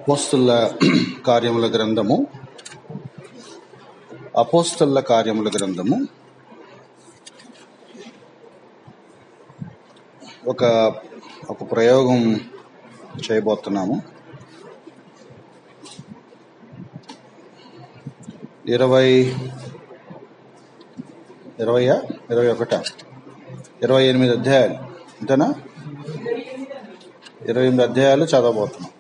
అపోస్తలుల కార్యముల గ్రంథము ఒక ప్రయోగం చేయబోతున్నాము. 28 అధ్యాయాలు అంతేనా? 28 అధ్యాయాలు చదవబోతున్నాం.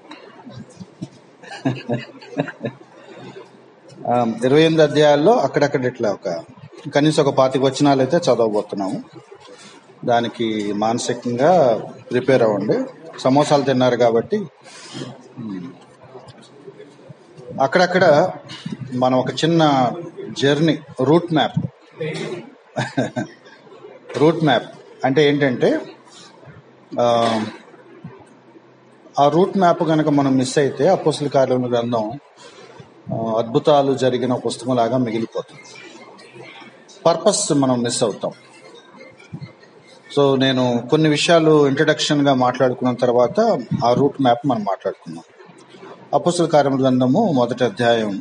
28 అధ్యాయాల్లో అక్కడక్కడ ఇట్లా కనీసం ఒక 25 వచనాలు అయితే చదవబోతున్నాము. దానికి మానసికంగా ప్రిపేర్ అవ్వండి. సమోసాలు తిన్నారు కాబట్టి అక్కడక్కడ మనం ఒక చిన్న జర్నీ రూట్ మ్యాప్ అంటే ఏంటంటే ఆ రూట్ మ్యాప్ కనుక మనం మిస్ అయితే అపోస్తలుల కార్యముల గ్రంథం అద్భుతాలు జరిగిన పుస్తకం లాగా మిగిలిపోతుంది. పర్పస్ మనం మిస్ అవుతాం. సో నేను కొన్ని విషయాలు ఇంట్రడక్షన్గా మాట్లాడుకున్న తర్వాత ఆ రూట్ మ్యాప్ మనం మాట్లాడుకుందాం. అపోస్తలుల కార్యముల గ్రంథము 1వ అధ్యాయం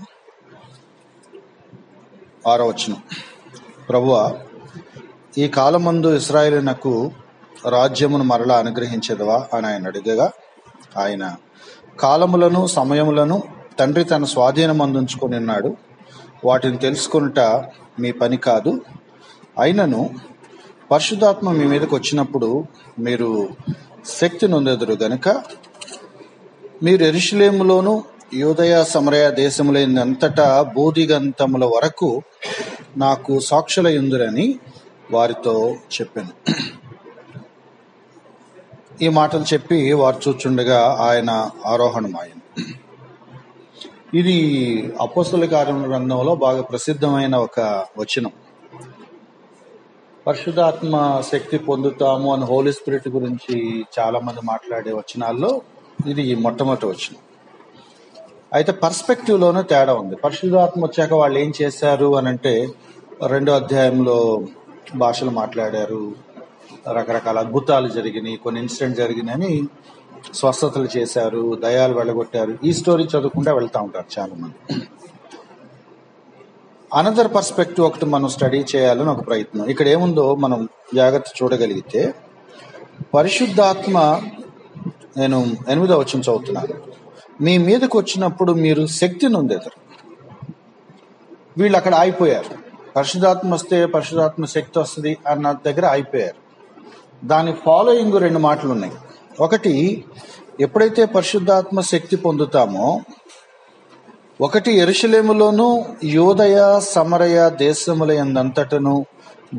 6వ వచనం. ప్రభువా, ఈ కాలమందు ఇశ్రాయేలునకు రాజ్యమును మరలా అనుగ్రహించేదవా అని ఆయన అడిగగా, ఆయన కాలములను సమయములను తండ్రి తన స్వాధీనమందుంచుకొని ఉన్నాడు, వాటిని తెలుసుకొనుట మీ పని కాదు. అయినను పరిశుద్ధాత్మ మీ మీదకి వచ్చినప్పుడు మీరు శక్తి నొందెదరు గనుక మీరు యెరూషలేములోను యూదయ సమరయ దేశములంతటా బోధిగంతముల వరకు నాకు సాక్షులయుందురని వారితో చెప్పాను. ఈ మాటలు చెప్పి వారు చూచుండగా ఆయన ఆరోహణమాయను. ఇది అపోస్తలుల కార్యముల గ్రంథంలో బాగా ప్రసిద్ధమైన ఒక వచనం. పరిశుద్ధాత్మ శక్తి పొందుతాము అని హోలీ స్పిరిట్ గురించి చాలా మంది మాట్లాడే వచనాల్లో ఇది మొట్టమొదటి వచనం. అయితే పర్స్పెక్టివ్ లోనే తేడా ఉంది. పరిశుద్ధాత్మ వచ్చాక వాళ్ళు ఏం చేశారు అని అంటే 2వ అధ్యాయంలో భాషలు మాట్లాడారు, రకరకాల అద్భుతాలు జరిగినాయి, కొన్ని ఇన్సిడెంట్ జరిగినాయని స్వస్థతలు చేశారు, దయాలు వెళ్ళగొట్టారు. ఈ స్టోరీ చదువుకుంటూ వెళ్తూ ఉంటారు చాలా మంది. అనదర్ పర్స్పెక్టివ్ ఒకటి మనం స్టడీ చేయాలని ఒక ప్రయత్నం. ఇక్కడ ఏముందో మనం జాగ్రత్త చూడగలిగితే, పరిశుద్ధాత్మ, నేను 8వ వచనం చదువుతున్నాను, మీ మీదకి వచ్చినప్పుడు మీరు శక్తి నొందెదరు. వీళ్ళు అక్కడ ఆగిపోయారు. పరిశుద్ధాత్మ వస్తే పరిశుద్ధాత్మ శక్తి వస్తుంది అన్న దగ్గర ఆగిపోయారు. దాని ఫాలోయింగ్ 2 మాటలు ఉన్నాయి. ఒకటి, ఎప్పుడైతే పరిశుద్ధాత్మ శక్తి పొందుతామో, ఒకటి యెరూషలేములోను యూదయ సమరయ దేశముల యందంతటను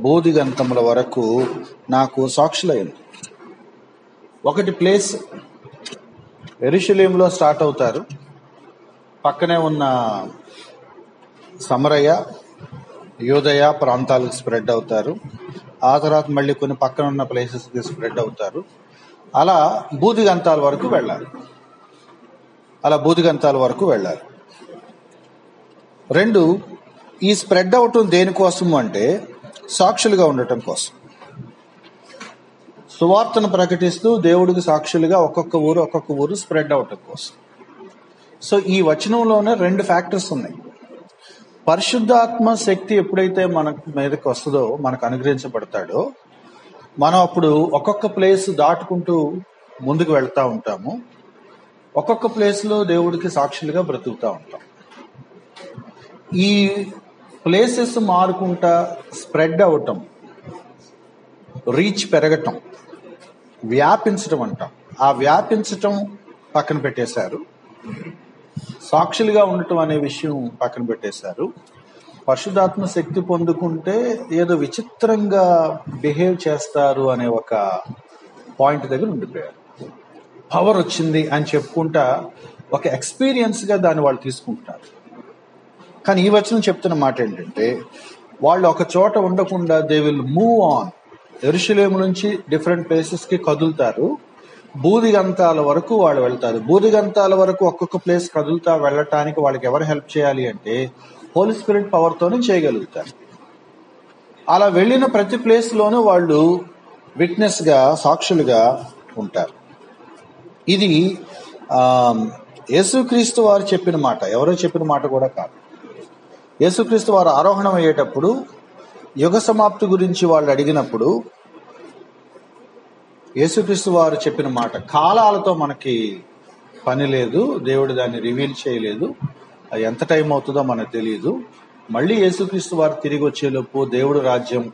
బోధిగంతముల వరకు నాకు సాక్షులయ్యింది. ఒకటి ప్లేస్, యెరూషలేములో స్టార్ట్ అవుతారు, పక్కనే ఉన్న సమరయ యూదయ ప్రాంతాలకు స్ప్రెడ్ అవుతారు, ఆ తర్వాత మళ్ళీ కొన్ని పక్కన ఉన్న ప్లేసెస్కి స్ప్రెడ్ అవుతారు. అలా బూదిగంతాల వరకు వెళ్ళాలి. 2, ఈ స్ప్రెడ్ అవటం దేనికోసం అంటే సాక్షులుగా ఉండటం కోసం. సువార్తను ప్రకటిస్తూ దేవుడికి సాక్షులుగా ఒక్కొక్క ఊరు స్ప్రెడ్ అవటం కోసం. సో ఈ వచనంలోనే 2 ఫ్యాక్టర్స్ ఉన్నాయి. పరిశుద్ధాత్మ శక్తి ఎప్పుడైతే మన మీదకి వస్తుందో, మనకు అనుగ్రహించబడతాడో, మనం అప్పుడు ఒక్కొక్క ప్లేస్ దాటుకుంటూ ముందుకు వెళ్తూ ఉంటాము. ఒక్కొక్క ప్లేస్లో దేవుడికి సాక్షులుగా బ్రతుకుతూ ఉంటాం. ఈ ప్లేసెస్ మారుకుంటా స్ప్రెడ్ అవటం, రీచ్ పెరగటం, వ్యాపించటం అంటాం. ఆ వ్యాపించటం పక్కన పెట్టేశారు. సాక్షులుగా ఉండటం అనే విషయం పక్కన పెట్టేశారు. పరిశుద్ధాత్మ శక్తి పొందుకుంటే ఏదో విచిత్రంగా బిహేవ్ చేస్తారు అనే ఒక పాయింట్ దగ్గర ఉండిపోయారు. పవర్ వచ్చింది అని చెప్పుకుంటా ఒక ఎక్స్పీరియన్స్గా దాన్ని వాళ్ళు తీసుకుంటారు. కానీ ఈ వచనం చెప్తున్న మాట ఏంటంటే, వాళ్ళు ఒక చోట ఉండకుండా దే విల్ మూవ్ ఆన్. యెరూషలేము నుంచి డిఫరెంట్ ప్లేసెస్కి కదులుతారు. బూదిగంతాల వరకు వాళ్ళు వెళ్తారు. బూదిగంతాల వరకు ఒక్కొక్క ప్లేస్ కదులుతా వెళ్ళటానికి వాళ్ళకి ఎవరు హెల్ప్ చేయాలి అంటే హోలీ స్పిరిట్ పవర్తోనే చేయగలుగుతారు. అలా వెళ్ళిన ప్రతి ప్లేస్లోనూ వాళ్ళు విట్నెస్గా, సాక్షులుగా ఉంటారు. ఇది యేసుక్రీస్తు వారు చెప్పిన మాట, ఎవరో చెప్పిన మాట కూడా కాదు. యేసుక్రీస్తు వారు ఆరోహణం అయ్యేటప్పుడు యుగ సమాప్తి గురించి వాళ్ళు అడిగినప్పుడు యేసుక్రీస్తు వారు చెప్పిన మాట, కాలాలతో మనకి పని లేదు, దేవుడు దాన్ని రివీల్ చేయలేదు, అది ఎంత టైం అవుతుందో మనకు తెలియదు, మళ్ళీ యేసుక్రీస్తు వారు తిరిగి వచ్చేలోపు దేవుడు రాజ్యం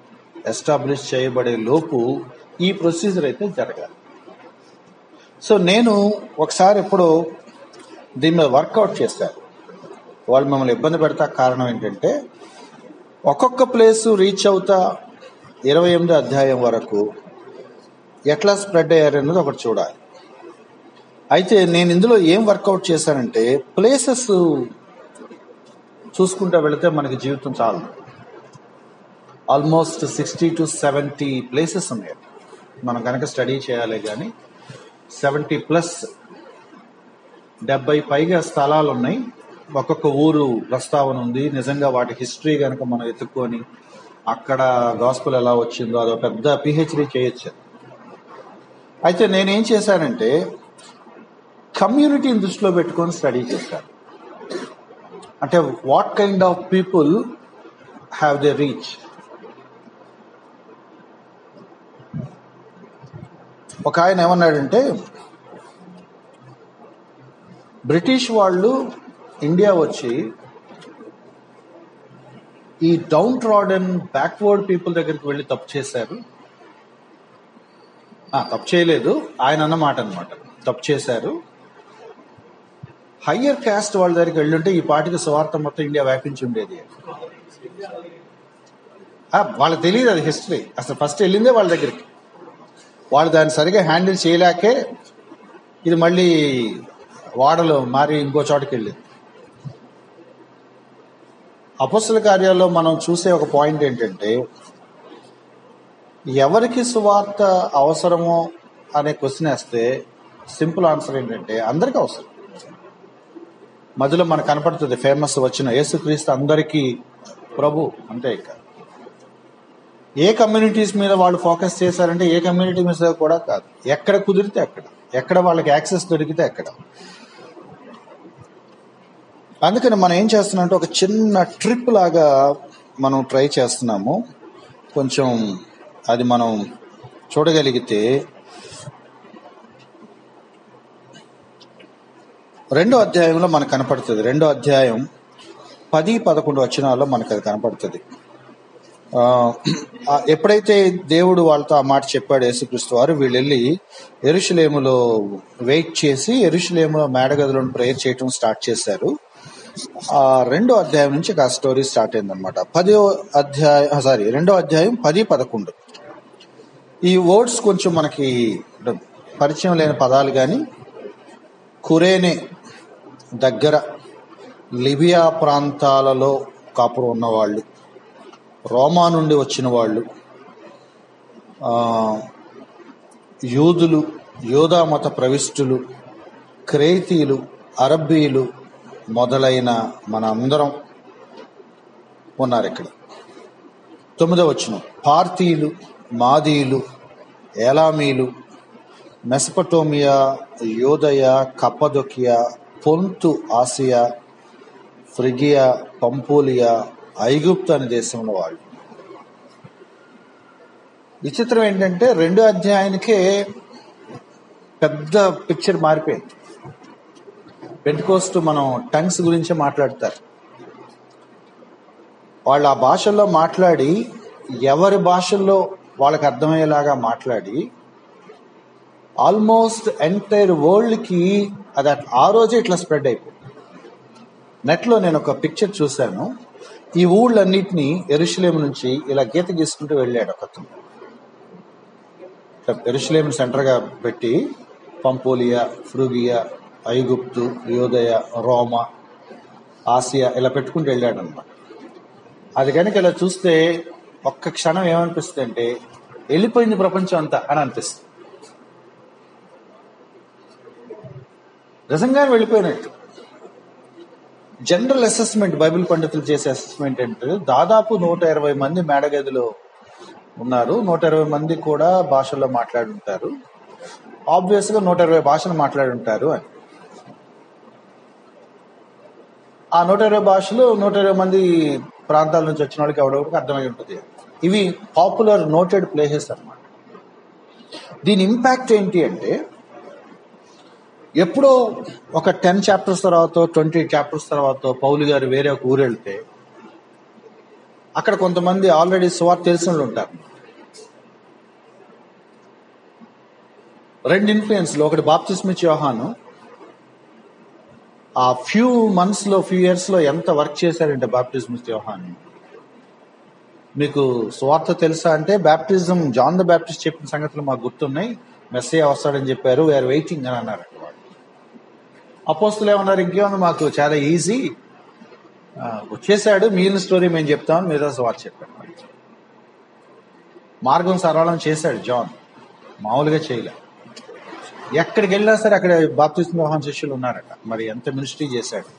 ఎస్టాబ్లిష్ చేయబడే లోపు ఈ ప్రొసీజర్ అయితే జరగాలి. సో నేను ఒకసారి ఎప్పుడో దీని మీద వర్కౌట్ చేశాను. వాళ్ళు మమ్మల్ని ఇబ్బంది పెడతా కారణం ఏంటంటే, ఒక్కొక్క ప్లేసు రీచ్ అవుతా 28 అధ్యాయం వరకు ఎట్లా స్ప్రెడ్ అయ్యారన్నది ఒకటి చూడాలి. అయితే నేను ఇందులో ఏం వర్కౌట్ చేశానంటే, ప్లేసెస్ చూసుకుంటూ వెళితే మనకి జీవితం చాలు. ఆల్మోస్ట్ 60 to 70 ప్లేసెస్ ఉన్నాయి మనం కనుక స్టడీ చేయాలి. కానీ 70+ 70 పైగా స్థలాలు ఉన్నాయి. ఒక్కొక్క ఊరు ప్రస్తావన ఉంది. నిజంగా వాటి హిస్టరీ కనుక మనం ఎత్తుక్కొని అక్కడ గాస్పుల్ ఎలా వచ్చిందో అదో పెద్ద పిహెచ్డి చేయొచ్చు. అయితే నేనేం చేశానంటే, కమ్యూనిటీని దృష్టిలో పెట్టుకొని స్టడీ చేశాను. అంటే what kind of people have they reach. ఒక ఆయన ఏమన్నాడంటే, బ్రిటిష్ వాళ్ళు ఇండియా వచ్చి ఈ డౌన్ ట్రాడన్ బ్యాక్వర్డ్ పీపుల్ దగ్గరికి వెళ్ళి తప్పు చేశారు. తప్పు చేయలేదు, ఆయన అన్నమాట అనమాట, తప్పు చేశారు. హయ్యర్ క్యాస్ట్ వాళ్ళ దగ్గరికి వెళ్ళుంటే ఈ పాటికి సువార్త మొత్తం ఇండియా వ్యాపించి ఉండేది. వాళ్ళకి తెలియదు అది హిస్టరీ. అసలు ఫస్ట్ వెళ్ళిందే వాళ్ళ దగ్గరికి. వాళ్ళు దాన్ని సరిగా హ్యాండిల్ చేయలేకే ఇది మళ్ళీ వాడలో మారి ఇంకో చోటకి వెళ్ళింది. అపొస్తల కార్యాల్లో మనం చూసే ఒక పాయింట్ ఏంటంటే, ఎవరికి సువార్త అవసరమో అనే క్వశ్చన్ వేస్తే సింపుల్ ఆన్సర్ ఏంటంటే, అందరికీ అవసరం. మధ్యలో మనకు కనపడుతుంది ఫేమస్ వచ్చిన యేసుక్రీస్తు అందరికీ ప్రభు అంతే. ఇక ఏ కమ్యూనిటీస్ మీద వాళ్ళు ఫోకస్ చేశారంటే ఏ కమ్యూనిటీ మీద కూడా కాదు, ఎక్కడ కుదిరితే అక్కడ, ఎక్కడ వాళ్ళకి యాక్సెస్ దొరికితే అక్కడ. అందుకని మనం ఏం చేస్తున్నామంటే, ఒక చిన్న ట్రిప్ లాగా మనం ట్రై చేస్తున్నాము. కొంచెం అది మనం చూడగలిగితే 2వ అధ్యాయంలో మనకు కనపడుతుంది. 2వ అధ్యాయం 10-11 వచనాల్లో మనకు అది కనపడుతుంది. ఎప్పుడైతే దేవుడు వాళ్ళతో ఆ మాట చెప్పాడు యేసుక్రీస్తు వారు, వీళ్ళు వెళ్ళి యెరూషలేములో వెయిట్ చేసి యెరూషలేములో మేడగదిలో ప్రేయర్ చేయటం స్టార్ట్ చేశారు. 2వ అధ్యాయం నుంచి ఆ స్టోరీ స్టార్ట్ అయిందనమాట. 2వ అధ్యాయం 10-11. ఈ వర్డ్స్ కొంచెం మనకి పరిచయం లేని పదాలు, కానీ కురేనే దగ్గర లిబియా ప్రాంతాలలో కాపురం ఉన్నవాళ్ళు, రోమా నుండి వచ్చిన వాళ్ళు, యూదులు, యోధా మత ప్రవిష్టులు, క్రేతీయులు, అరబ్బీలు మొదలైన మన అందరం ఉన్నారు ఇక్కడ. 9వ వచనం, పార్తీయులు, మాదీయులు, ఏలామీలు, మెసపటోమియా, యోదయ, కప్పదొకియా, పొంతు, ఆసియా, ఫ్రిగియా, పంపోలియా, ఐగుప్తు అనే దేశంలో వాళ్ళు. విచిత్రం ఏంటంటే 2వ అధ్యాయానికే పెద్ద పిక్చర్ మారిపోయింది. పెంటెకోస్ట్ మనం టంగ్స్ గురించే మాట్లాడతారు. వాళ్ళు ఆ భాషల్లో మాట్లాడి, ఎవరి భాషల్లో వాళ్ళకి అర్థమయ్యేలాగా మాట్లాడి, ఆల్మోస్ట్ ఎంటైర్ వరల్డ్కి అది ఆ రోజే ఇట్లా స్ప్రెడ్ అయిపోయింది. నెట్లో నేను ఒక పిక్చర్ చూశాను. ఈ ఊళ్ళన్నిటినీ యెరూషలేము నుంచి ఇలా గీత గీసుకుంటూ వెళ్ళాడు ఒకతను. యెరూషలేము సెంటర్గా పెట్టి పంపోలియా, ఫ్రూగియా, ఐగుప్తు, యోదయ, రోమా, ఆసియా ఇలా పెట్టుకుంటూ వెళ్ళాడు అన్నమాట. అది కనుక ఇలా చూస్తే ఒక్క క్షణం ఏమనిపిస్తుంది అంటే, వెళ్ళిపోయింది ప్రపంచం అంతా అని అనిపిస్తుంది. నిజంగానే వెళ్ళిపోయినట్టు. జనరల్ అసెస్మెంట్, బైబిల్ పండితులు చేసే అసెస్మెంట్ ఏంటంటే, దాదాపు 120 మంది మేడగదిలో ఉన్నారు. 120 మంది కూడా భాషల్లో మాట్లాడి ఉంటారు. ఆబ్వియస్ గా 120 భాషలు మాట్లాడి ఉంటారు అని. ఆ 120 భాషలు 120 మంది ప్రాంతాల నుంచి వచ్చిన వాళ్ళకి ఎవడెవరికి అర్థమై ఉంటుంది. ఇవి పాపులర్ నోటెడ్ ప్లేసెస్ అన్నమాట. దీని ఇంపాక్ట్ ఏంటి అంటే, ఎప్పుడో ఒక 10 చాప్టర్స్ తర్వాత 20 చాప్టర్స్ తర్వాత పౌలు గారు వేరే ఒక ఊరు వెళ్తే అక్కడ కొంతమంది ఆల్రెడీ సువార్త తెలిసిన వాళ్ళు ఉంటారు. 2 ఇన్ఫ్లుయెన్స్లు, ఒకటి బాప్తిస్మిచ్చే యోహాను ఆ ఫ్యూ ఇయర్స్ లో ఎంత వర్క్ చేశారంటే బాప్టిజమిస్ట్ యోహాను. మీకు సువార్త తెలుసా అంటే, బ్యాప్టిజం జాన్ ద బ్యాప్టిస్ట్ చెప్పిన సంగతులు మాకు గుర్తున్నాయి, మెస్సయ్య వస్తాడని చెప్పారు, వీఆర్ వెయిటింగ్ అని అన్నారు. అపోస్తులు ఏమన్నారు, ఇంకేమన్నా మాకు చాలా ఈజీ, వచ్చేసాడు, మిగిలిన స్టోరీ మేము చెప్తామని మీద సువార్త చెప్పాడు. మార్గం సరళం చేశాడు జాన్, మామూలుగా చేయలే. ఎక్కడికి వెళ్ళినా సరే అక్కడ బాప్తిస్మ యోహాను శిష్యులు ఉన్నారట. మరి ఎంత మినిస్ట్రీ చేశాడు.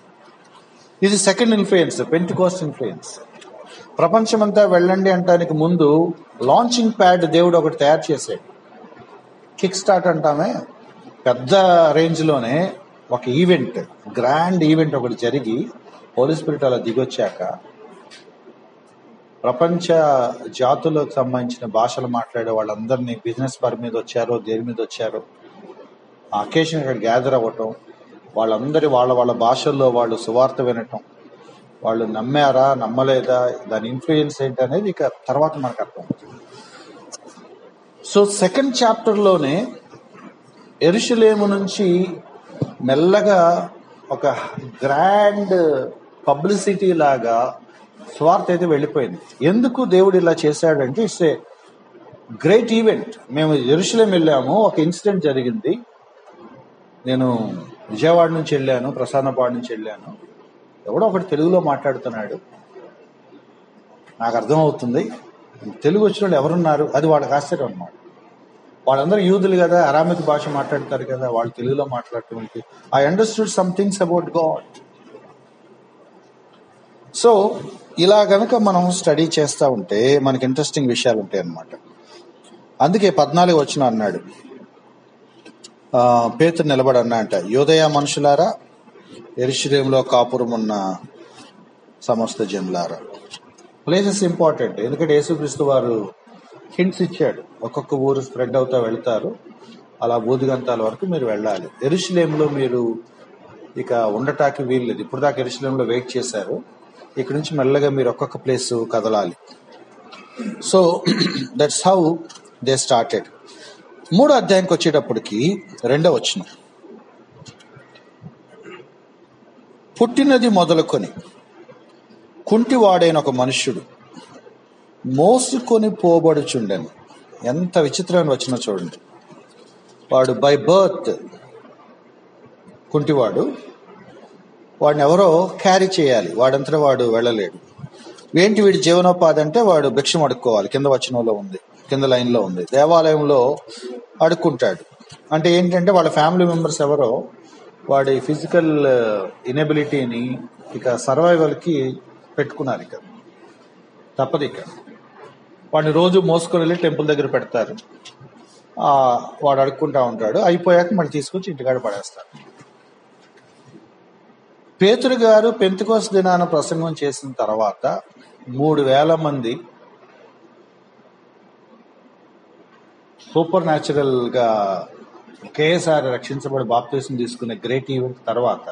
ఇది సెకండ్ ఇన్ఫ్లుయెన్స్, పెంటెకోస్ట్ ఇన్ఫ్లుయెన్స్. ప్రపంచమంతా వెళ్ళండి అంటానికి ముందు లాంచింగ్ ప్యాడ్ దేవుడు ఒకటి తయారు చేశాడు. కిక్ స్టార్ట్ అంటామే, పెద్ద రేంజ్లోనే ఒక ఈవెంట్, గ్రాండ్ ఈవెంట్ ఒకటి జరిగి హోలీ స్పిరిట్ అలా దిగొచ్చాక ప్రపంచ జాతులకు సంబంధించిన భాషలు మాట్లాడే వాళ్ళందరినీ, బిజినెస్ పర్ మీద వచ్చారో దేని మీద వచ్చారో, ఆ అకేషన్ ఇక్కడ గ్యాదర్ అవ్వటం, వాళ్ళందరి వాళ్ళ భాషల్లో వాళ్ళు సువార్త వినటం, వాళ్ళు నమ్మారా నమ్మలేదా, దాని ఇన్ఫ్లుయెన్స్ ఏంటి అనేది ఇక తర్వాత మనకు అర్థమవుతుంది. సో సెకండ్ చాప్టర్లోనే యెరూషలేము నుంచి మెల్లగా ఒక గ్రాండ్ పబ్లిసిటీ లాగా స్వార్థ అయితే వెళ్ళిపోయింది. ఎందుకు దేవుడు ఇలా చేశాడంటే, ఇట్స్ ఏ గ్రేట్ ఈవెంట్. మేము యెరూషలేం వెళ్ళాము, ఒక ఇన్సిడెంట్ జరిగింది. నేను విజయవాడ నుంచి వెళ్ళాను, ప్రసాదపాడు నుంచి వెళ్ళాను. ఎవడో ఒకటి తెలుగులో మాట్లాడుతున్నాడు, నాకు అర్థమవుతుంది, తెలుగు వచ్చిన వాళ్ళు ఎవరున్నారు, అది వాళ్ళకి ఆశ్చర్యం అన్నమాట. వాళ్ళందరూ యూదులు కదా, అరామిక్ భాష మాట్లాడతారు కదా, వాళ్ళు తెలుగులో మాట్లాడటం. I understood some things about God. So ఇలా గనక మనం స్టడీ చేస్తూ ఉంటే మనకి ఇంట్రెస్టింగ్ విషయాలు ఉంటాయి అన్నమాట. అందుకే 14 వచనం అన్నాడు, పేతురు నిలబడి అన్నా అంట, యోదయ మనుషులారా, యెరూషలేములో కాపురం ఉన్న సమస్త జనులారా. ప్లేసెస్ ఇంపార్టెంట్, ఎందుకంటే యేసుక్రీస్తు వారు హింట్స్ ఇచ్చాడు, ఒక్కొక్క ఊరు స్ప్రెడ్ అవుతా వెళ్తారు, అలా బూదిగంతాల వరకు మీరు వెళ్ళాలి. యెరూషలేములో మీరు ఇక ఉండటానికి వీల్లేదు. ఇప్పుడు దాకా యెరూషలేములో వెయిట్ చేశారు, ఇక్కడ నుంచి మెల్లగా మీరు ఒక్కొక్క ప్లేస్ కదలాలి. So that's how they started. 3వ అధ్యాయానికి వచ్చేటప్పటికి 2వ వచనం, పుట్టినది మొదలుకొని కుంటివాడైన ఒక మనుష్యుడు మోసుకొని పోబడుచుండెను. ఎంత విచిత్రమైన వచనం చూడండి. వాడు బై బర్త్ కుంటివాడు, వాడిని ఎవరో క్యారీ చేయాలి, వాడంతా వాడు వెళ్ళలేడు. ఏంటి వీడి జీవనోపాధి అంటే, వాడు భిక్షం అడుక్కోవాలి. కింద వచనంలో ఉంది, కింద లైన్లో ఉంది, దేవాలయంలో అడుక్కుంటాడు. అంటే ఏంటంటే వాళ్ళ ఫ్యామిలీ మెంబర్స్ ఎవరో వాడి ఫిజికల్ ఇనబిలిటీని ఇక సర్వైవల్కి పెట్టుకున్నారు. ఇక తప్పదు, ఇక వాడిని రోజు మోసుకొని వెళ్ళి టెంపుల్ దగ్గర పెడతారు, వాడు అడుక్కుంటా ఉంటాడు, అయిపోయాక మళ్ళీ తీసుకొచ్చి ఇంటికాడ పడేస్తారు. పేతురు గారు పెంతెకోస్తు దినాన ప్రసంగం చేసిన తర్వాత 3,000 మంది సూపర్ న్యాచురల్ గా ఒకేసారి రక్షించబడి బాప్తిసం తీసుకునే గ్రేట్ ఈవెంట్ తర్వాత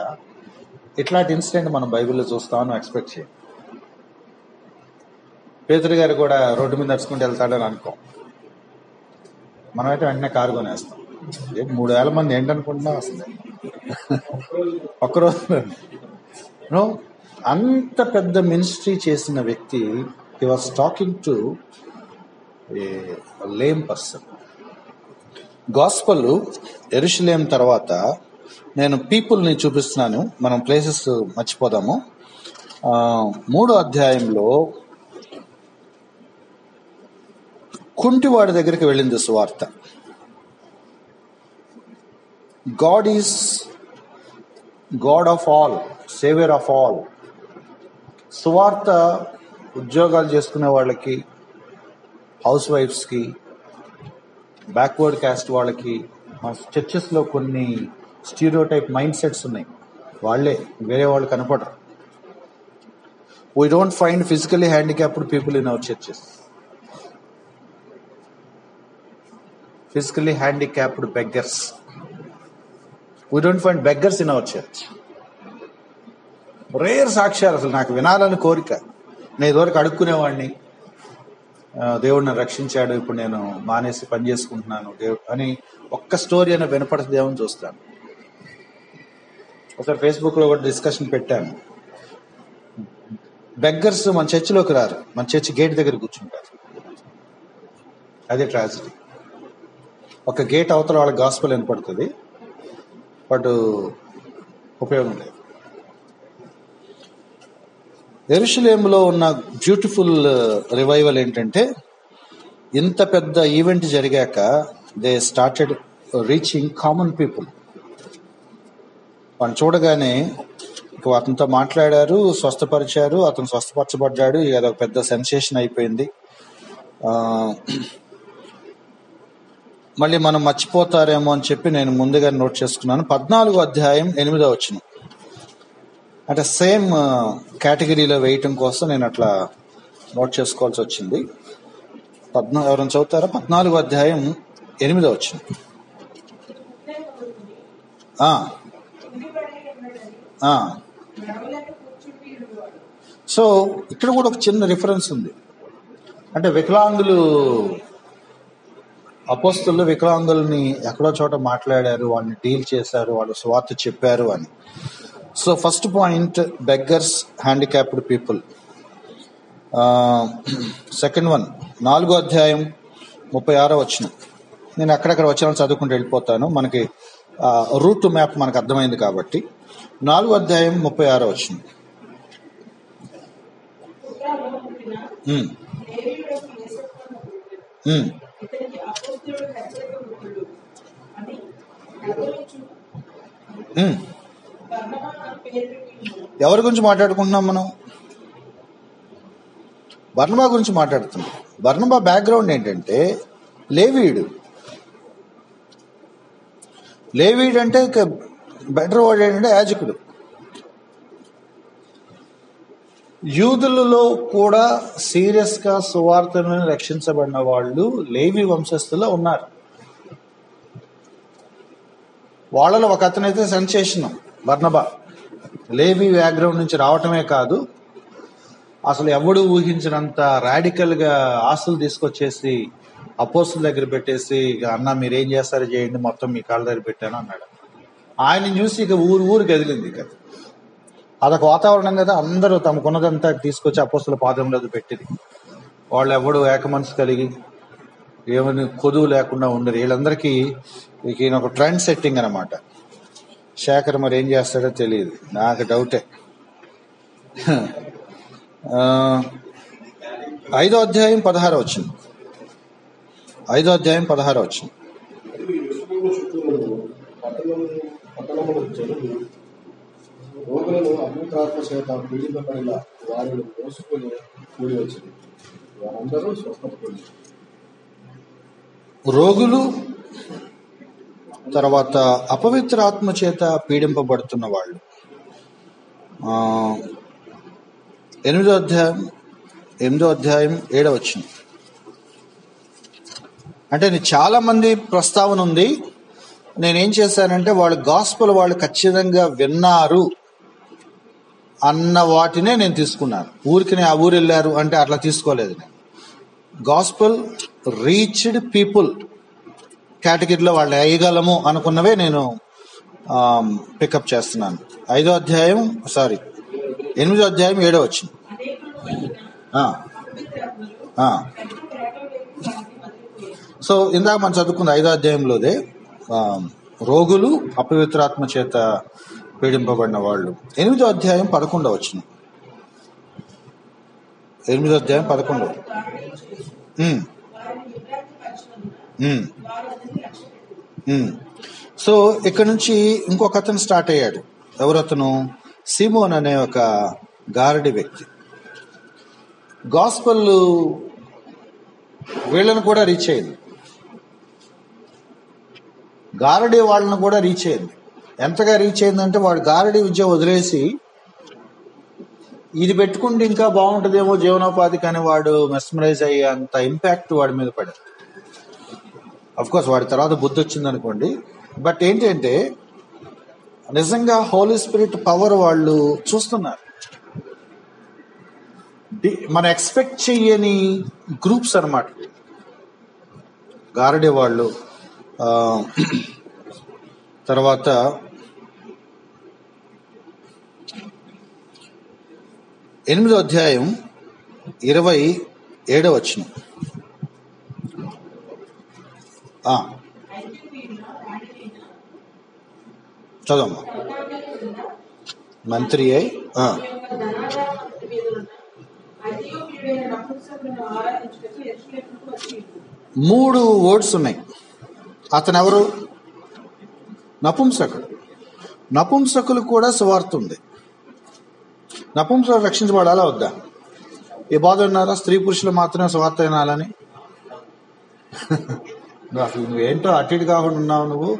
ఇట్లాంటి ఇన్సిడెంట్ మనం బైబిల్లో చూస్తామని ఎక్స్పెక్ట్ చేయం. పేతురు గారు కూడా రోడ్డు మీద నడుచుకుంటూ వెళ్తాడని అనుకోం, మనమైతే వెంటనే కారు కొనేస్తాం. 3,000 మంది ఏంటనుకుంటున్నాం అసలు, ఒక్కరోజు. అంత పెద్ద మినిస్ట్రీ చేసిన వ్యక్తి, he was talking to a lame person. Gospel యెరూషలేం తర్వాత నేను పీపుల్ని చూపిస్తున్నాను, మనం ప్లేసెస్ మర్చిపోదాము. 3వ అధ్యాయంలో కుంటివాడి దగ్గరికి వెళ్ళింది సువార్త. God is God of all, saviour of all. సువార్త ఉద్యోగాలు చేసుకునే వాళ్ళకి, హౌస్ వైఫ్స్కి, బ్యాక్వర్డ్ క్యాస్ట్ వాళ్ళకి, మా చర్చెస్లో కొన్ని స్టీరియోటైప్ మైండ్ సెట్స్ ఉన్నాయి, వాళ్ళే వేరే వాళ్ళు కనపడరు. We don't find physically handicapped people in our churches. Physically handicapped beggars. We don't find beggars in our church. Rare సాక్ష్యాలు అసలు నాకు వినాలని కోరిక. నేను ఇదివరకు అడుక్కునేవాడిని, దేవుడు నన్ను రక్షించాడు, ఇప్పుడు నేను మానేసి పని చేసుకుంటున్నాను దేవుడు అని ఒక్క స్టోరీ అయినా వినపడుతుందేమో చూస్తాను. ఒకసారి ఫేస్బుక్లో కూడా డిస్కషన్ పెట్టాను. బెగ్గర్స్ మన చర్చిలోకి రారు, మన చర్చి గేట్ దగ్గర కూర్చుంటారు. అదే ట్రాజడీ. ఒక గేట్ అవతల వాళ్ళకి గాస్పెల్ వినపడుతుంది, బట్ ఉపయోగం లేదు. యెరూషలేములో ఉన్న బ్యూటిఫుల్ రివైవల్ ఏంటంటే, ఇంత పెద్ద ఈవెంట్ జరిగాక they started reaching common people. వాళ్ళు చూడగానే అతనితో మాట్లాడారు, స్వస్థపరిచారు, అతను స్వస్థపరచబడ్డాడు. ఇక అదొక పెద్ద సెన్సేషన్ అయిపోయింది. మళ్ళీ మనం మర్చిపోతారేమో అని చెప్పి నేను ముందుగా నోట్ చేసుకున్నాను. 14వ అధ్యాయం 8వ వచనం. అంటే సేమ్ కేటగిరీలో వేయటం కోసం నేను అట్లా నోట్ చేసుకోవాల్సి వచ్చింది. ఎవరైనా చదువుతారా? 14వ అధ్యాయం 8వ వచనం. సో ఇక్కడ కూడా ఒక చిన్న రిఫరెన్స్ ఉంది. అంటే వికలాంగులు, అపోస్తలులు వికలాంగుల్ని ఎక్కడో చోట మాట్లాడారు, వాళ్ళని డీల్ చేశారు, వాళ్ళు సువార్త చెప్పారు అని. So first point, beggars, handicapped people. Second one, 4వ అధ్యాయం 36వ వచనం. నేను అక్కడక్కడ వచనాలు చదువుకుంటూ వెళ్ళిపోతాను, మనకి రూట్ మ్యాప్ మనకు అర్థమైంది కాబట్టి. 4వ అధ్యాయం 36వ వచనం. ఎవరి గురించి మాట్లాడుకుంటున్నాం మనం? బర్నబా గురించి మాట్లాడుతున్నాం. బర్నబా బ్యాక్గ్రౌండ్ ఏంటంటే లేవీయుడు. లేవీయుడు అంటే బెటర్ వర్డ్ ఏంటంటే యాజకుడు. యూదులలో కూడా సీరియస్ గా సువార్తను రక్షించబడిన వాళ్ళు లేవి వంశస్థుల్లో ఉన్నారు. వాళ్ళలో ఒక అతనైతే సెన్సేషన్ బర్నబా. లేవి బ్యాక్గ్రౌండ్ నుంచి రావటమే కాదు, అసలు ఎవడు ఊహించినంత రాడికల్ గా ఆస్తులు తీసుకొచ్చేసి అపోస్తుల దగ్గర పెట్టేసి, అన్న మీరేం చేస్తారో చేయండి, మొత్తం మీ కాళ్ళ దగ్గర పెట్టాను అన్నాడు. ఆయన చూసి ఇక ఊరు కదిలింది. ఇక అదొక వాతావరణం కదా, అందరూ తమకున్నదంతా తీసుకొచ్చి అపోస్తుల పాదంలో పెట్టింది. వాళ్ళు ఎవడు ఏక మనసు కలిగి ఏమని కొదువు లేకుండా ఉండరు. వీళ్ళందరికీ ఈయన ఒక ట్రెండ్ సెట్టింగ్ అనమాట. శేఖర్ మరి ఏం చేస్తాడో తెలియదు, నాకు డౌటే. 5వ అధ్యాయం 16వ వచనం. 5వ అధ్యాయం 16వ వచనం. రోగులను అమృతాత్మ చేత పీడింపబడిన వారిని మోసుకొని కూడి వచ్చింది. వారందరూ స్వస్థపడి రోగులు, తర్వాత అపవిత్రాత్మ చేత పీడింపబడుతున్న వాళ్ళు. 8వ అధ్యాయం 7వ వచనం. అంటే చాలా మంది ప్రస్తావన ఉంది. నేనేం చేశానంటే వాళ్ళు గాస్పెల్ వాళ్ళు ఖచ్చితంగా విన్నారు అన్న వాటినే నేను తీసుకున్నాను. ఊరికి ఆ ఊరు వెళ్ళారు అంటే అట్లా తీసుకోలేదు నేను. గాస్పెల్ రీచ్డ్ పీపుల్ కేటగిరీలో వాళ్ళు వేయగలము అనుకున్నవే నేను పికప్ చేస్తున్నాను. 8వ అధ్యాయం 7వ వచనం. సో ఇందాక మనం చదువుకుంది 5వ అధ్యాయంలోదే రోగులు, అపవిత్రాత్మ చేత పీడింపబడిన వాళ్ళు. 8వ అధ్యాయం 11వ వచనం. 8వ అధ్యాయం 11వ. సో ఇక్కడ నుంచి ఇంకొక అతను స్టార్ట్ అయ్యాడు. ఎవరతను? సీమోన్ అనే ఒక గారడి వ్యక్తి. గాస్పెల్ వీళ్ళను కూడా రీచ్ అయింది, గారడి వాళ్ళను కూడా రీచ్ అయింది. ఎంతగా రీచ్ అయిందంటే వాడు గారడి విద్య వదిలేసి ఇది పెట్టుకుంటే ఇంకా బాగుంటుందేమో జీవనోపాధి, కానీ వాడు మెస్మరైజ్ అయ్యే అంత ఇంపాక్ట్ వాడి మీద పడదు. అఫ్ కోర్స్ వాడి తర్వాత బుద్ధి వచ్చింది అనుకోండి. బట్ ఏంటంటే నిజంగా హోలీ స్పిరిట్ పవర్ వాళ్ళు చూస్తున్నారు. మనం ఎక్స్పెక్ట్ చెయ్యని గ్రూప్స్ అన్నమాట. గారడే వాళ్ళు, తర్వాత 8వ అధ్యాయం 27వ వచనం. చదవమ్మా. మంత్రి అయి 3 వర్డ్స్ ఉన్నాయి. అతను ఎవరు? నపుంసకుడు. నపుంసకులు కూడా సువార్త ఉంది. నపుంసకులు రక్షించబడాలా వద్దా? ఏ బాధ ఉన్నారా? స్త్రీ పురుషులు మాత్రమే సువార్త వినాలని? అసలు నువ్వేంటో అటు ఇటు కాకుండా ఉన్నావు, నువ్వు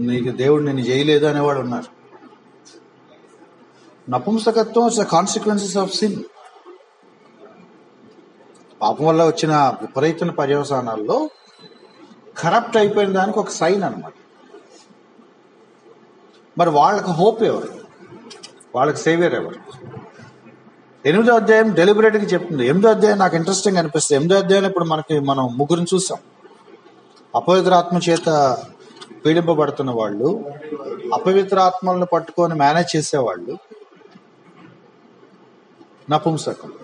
నీకు దేవుడు నిన్ను చేయలేదు అనేవాడు ఉన్నారు. నపుంసకత్వం ఇట్స్ కాన్సిక్వెన్సెస్ ఆఫ్ సిన్. పాపం వల్ల వచ్చిన విపరీత పర్యవసానాల్లో కరప్ట్ అయిపోయిన దానికి ఒక సైన్ అన్నమాట. మరి వాళ్ళకి హోప్ ఎవరు? వాళ్ళకి సేవియర్ ఎవరు? 8వ అధ్యాయం డెలిబరేట్గా చెప్తుంది. 8వ అధ్యాయం నాకు ఇంట్రెస్టింగ్ అనిపిస్తుంది. 8వ అధ్యాయం ఇప్పుడు మనం ముగ్గురిని చూసాం. అపవిత్రాత్మ చేత పీడింపబడుతున్న వాళ్ళు, అపవిత్రాత్మలను పట్టుకొని మేనేజ్ చేసేవాళ్ళు, నపుంసకులు.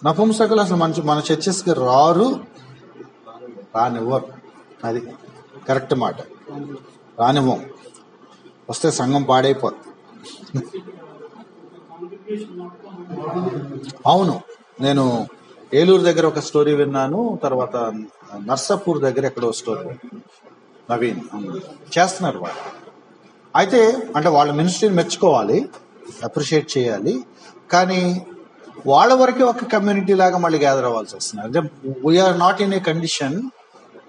నపుంసకులు అసలు మన చర్చెస్కి రానివ్వరు. అది కరెక్ట్ మాట. రానివ్వం. వస్తే సంఘం పాడైపోతుంది. అవును, నేను ఏలూరు దగ్గర ఒక స్టోరీ విన్నాను, తర్వాత నర్సాపూర్ దగ్గర ఎక్కడో స్టోరీ. నవీన్ చేస్తున్నారు వాళ్ళు. అయితే అంటే వాళ్ళ మినిస్ట్రీని మెచ్చుకోవాలి, అప్రిషియేట్ చేయాలి. కానీ వాళ్ళ వరకే ఒక కమ్యూనిటీ లాగా మళ్ళీ గ్యాదర్ అవ్వాల్సి వస్తుంది. అంటే we are not in a condition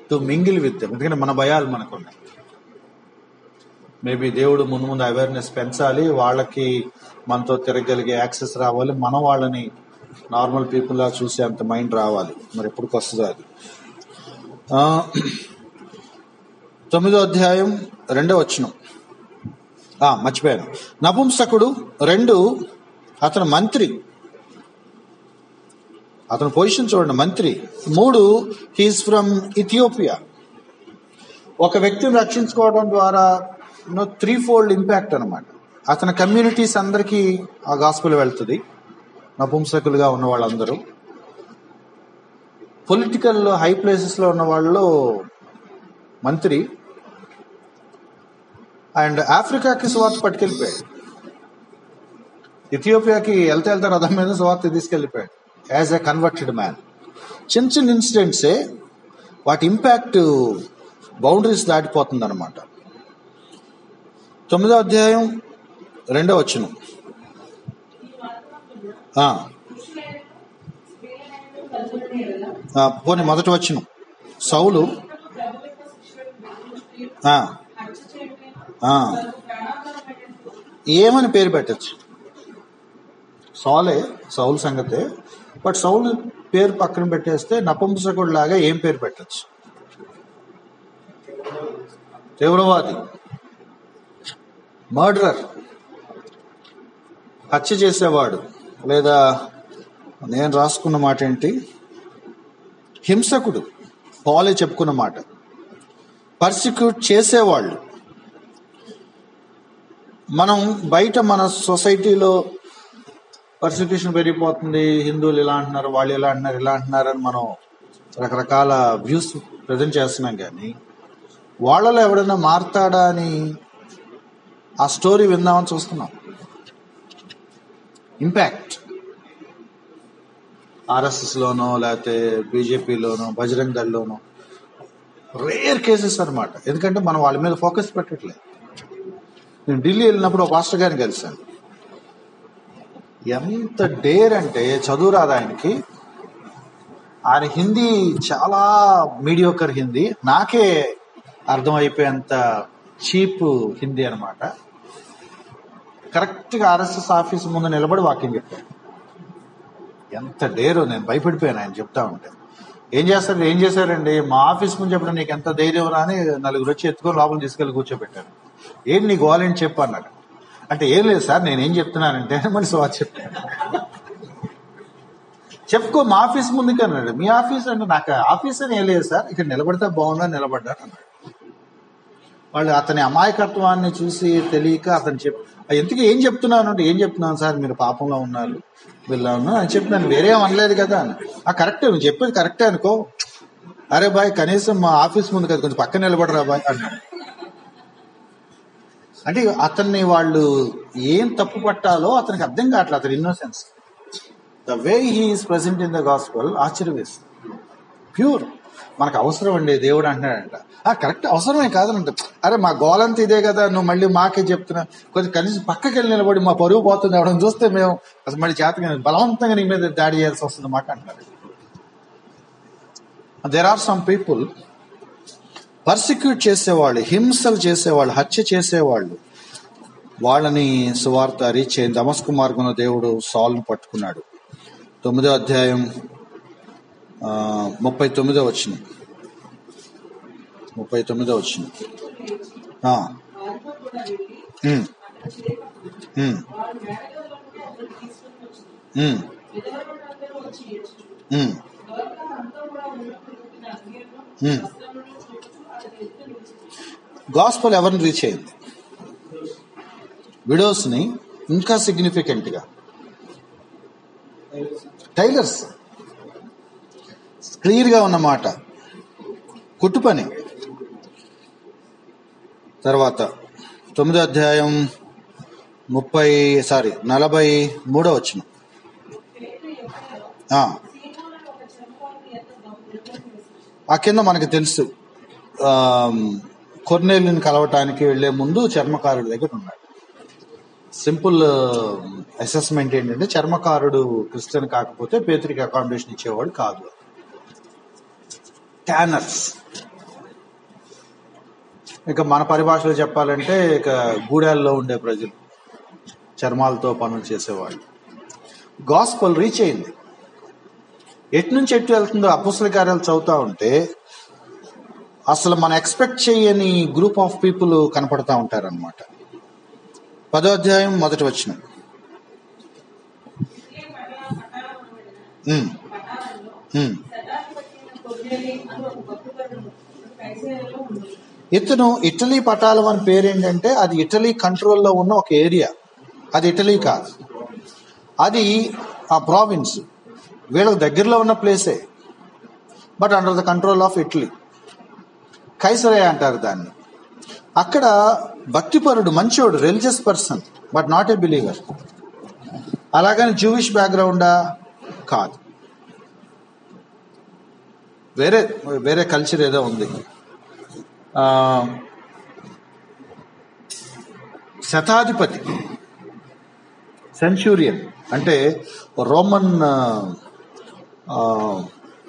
to mingle with them. ఎందుకంటే మన భయాలు మనకున్నాయి. మేబీ దేవుడు ముందు అవేర్నెస్ పెంచాలి, వాళ్ళకి మనతో తిరగలిగే యాక్సెస్ రావాలి, మనం వాళ్ళని నార్మల్ పీపుల్ లా చూసే అంత మైండ్ రావాలి. మరి ఎప్పటికి వస్తుందో అది. 9వ అధ్యాయం 2వ వచనం. మర్చిపోయాను. నపుంసకుడు. 2, అతను మంత్రి. అతను పొజిషన్ చూడండి, మంత్రి. 3, హీఈస్ ఫ్రమ్ ఇథియోపియా. ఒక వ్యక్తిని రక్షించుకోవడం ద్వారా 3-fold ఇంపాక్ట్ అనమాట. అతని కమ్యూనిటీస్ అందరికీ ఆ గాస్పెల్ వెళ్తుంది, నపుంసకులుగా ఉన్న వాళ్ళందరూ. పొలిటికల్ హై ప్లేసెస్లో ఉన్న వాళ్ళు మంత్రి. అండ్ ఆఫ్రికాకి సువార్త పట్టుకెళ్ళిపోయాడు. ఇథియోపియాకి వెళ్తే రథం మీద సువార్త తీసుకెళ్ళిపోయాడు యాజ్ ఎ కన్వర్టెడ్ మ్యాన్. చిన్న చిన్న ఇన్సిడెంట్సే వాటి ఇంపాక్ట్ బౌండరీస్ దాటిపోతుంది అనమాట. 9వ అధ్యాయం 2వ వచనం. పోనీ మొదటి వచనం. సౌలు ఏమని పేరు పెట్టచ్చు? సౌలు సంగతే. బట్ సౌలు పేరు పక్కన పెట్టేస్తే నపుంసకుడు లాగా ఏం పేరు పెట్టచ్చు? తీవ్రవాది, మర్డరర్, హత్య చేసేవాడు, లేదా నేను రాసుకున్న మాట ఏంటి, హింసకుడు. పౌలే చెప్పుకున్న మాట. పర్సిక్యూట్ చేసేవాళ్ళు. మనం బయట మన సొసైటీలో పర్సిక్యూషన్ పెరిగిపోతుంది, హిందువులు ఇలా అంటున్నారు, వాళ్ళు ఇలా అంటున్నారు, ఇలా అంటున్నారు అని మనం రకరకాల వ్యూస్ ప్రజెంట్ చేస్తున్నాం. కానీ వాళ్ళలో ఎవడైనా మారతాడా అని ఆ స్టోరీ విందామని చూస్తున్నాం. ఇంపాక్ట్ ఆర్ఎస్ఎస్లోనో లేకపోతే బీజేపీలోనో బజరంగ్ దళ్లోనో రేర్ కేసెస్ అనమాట. ఎందుకంటే మనం వాళ్ళ మీద ఫోకస్ పెట్టట్లేదు. నేను ఢిల్లీ వెళ్ళినప్పుడు ఒక పాస్టర్ గారిని కలిశాను. ఎంత డేర్ అంటే చదువు రాదు ఆయనకి. ఆయన హిందీ చాలా మీడియోకర్ హిందీ, నాకే అర్థమైపోయేంత చీప్ హిందీ అనమాట. కరెక్ట్గా ఆర్ఎస్ఎస్ ఆఫీస్ ముందు నిలబడి వాక్యం చెప్పాడు. ఎంత డేరు, నేను భయపడిపోయాను ఆయన చెప్తా ఉంటే. ఏం చేశారండి, మా ఆఫీస్ ముందు చెప్పడం నీకు ఎంత ధైర్యం రా అని నలుగురు వచ్చి ఎత్తుకొని లోపల తీసుకెళ్ళి కూర్చోబెట్టారు. ఏంటి నీ గోల్ ఏంటి చెప్పు అన్నాడు. అంటే ఏం లేదు సార్ నేనేం చెప్తున్నానంటే మనిషి చెప్పాను. చెప్పుకో మా ఆఫీస్ ముందుకు అన్నాడు. మీ ఆఫీస్ అంటే నాకు ఆఫీస్ అని ఏం లేదు సార్, ఇక్కడ నిలబడితే బాగుందా నిలబడ్డాను అన్నాడు. వాళ్ళు అతని అమాయకత్వాన్ని చూసి తెలియక అతను ఎందుకు ఏం చెప్తున్నాను అంటే, ఏం చెప్తున్నాను సార్ మీరు పాపంలో ఉన్నారు వీళ్ళను అని చెప్తున్నాను, వేరే అనలేదు కదా అని. కరెక్టే, నువ్వు చెప్పేది కరెక్టే అనుకో. అరే బాయ్ కనీసం మా ఆఫీస్ ముందు కదా కొంచెం పక్కన నిలబడరా బాయ్ అన్నాడు. అంటే అతన్ని వాళ్ళు ఏం తప్పు పట్టాలో అతనికి అర్థం కావట్లేదు. అతని innocence, the way he is present in the gospel ఆశ్చర్యవేస్తుంది. ప్యూర్, మనకు అవసరం అండి దేవుడు అంటున్నాడంట. కరెక్ట్, అవసరమే కాదనంట. అరే మా గోలంతా ఇదే కదా, నువ్వు మళ్ళీ మాకే చెప్తున్నా, కొంచెం కనీసం పక్కకి వెళ్ళి నిలబడి మా పరువు పోతుంది ఎవడని చూస్తే మేము అసలు మళ్ళీ చేతగా బలవంతంగా నీ మీద దాడి చేయాల్సి వస్తుంది మాట అంటున్నారు. There are some people persecute చేసేవాళ్ళు, హింసలు చేసేవాళ్ళు, హత్య చేసేవాళ్ళు, వాళ్ళని సువార్త రీచ్ అయింది. దమస్కు మార్గంలో దేవుడు సాల్ను పట్టుకున్నాడు. 9వ అధ్యాయం 39వ వచనం. గాస్పెల్ ఎవరిని రీచ్ అయింది? విడోస్ ని, ఇంకా సిగ్నిఫికెంట్ గా టైలర్స్. క్లియర్ గా ఉన్నమాట, కుట్టు పని. తర్వాత 9వ అధ్యాయం 43వ వచనం. ఆ కింద మనకు తెలుసు, కొర్నేలిని కలవటానికి వెళ్లే ముందు చర్మకారుడి దగ్గర ఉన్నాడు. సింపుల్ అసెస్మెంట్ ఏంటంటే, చర్మకారుడు క్రిస్టియన్ కాకపోతే పేతురికి అకామిడేషన్ ఇచ్చేవాడు కాదు. ట్యానర్స్, ఇక మన పరిభాషలో చెప్పాలంటే ఇక గూడాల్లో ఉండే ప్రజలు, చర్మాలతో పనులు చేసేవాళ్ళు. గాస్పెల్ రీచ్ అయింది. ఎటు నుంచి ఎటు వెళ్తుందో అపోస్తల కార్యాలు చదువుతా ఉంటే అసలు మనం ఎక్స్పెక్ట్ చేయని గ్రూప్ ఆఫ్ పీపుల్ కనపడతా ఉంటారనమాట. 10వ అధ్యాయం 1వ వచనం. ఇతను ఇటలీ పటాలం అని పేరేంటంటే, అది ఇటలీ కంట్రోల్లో ఉన్న ఒక ఏరియా. అది ఇటలీ కాదు, అది ఆ ప్రావిన్స్, వీళ్ళకి దగ్గరలో ఉన్న ప్లేసే, but under the control of Italy. కైసరే అంటారు దాన్ని. అక్కడ భక్తిపరుడు, మంచోడు, religious person, but not a believer. అలాగని జూవిష్ బ్యాక్గ్రౌండా? కాదు, వేరే కల్చర్ ఏదో ఉంది. శతాధిపతి, సెంచూరియన్ అంటే రోమన్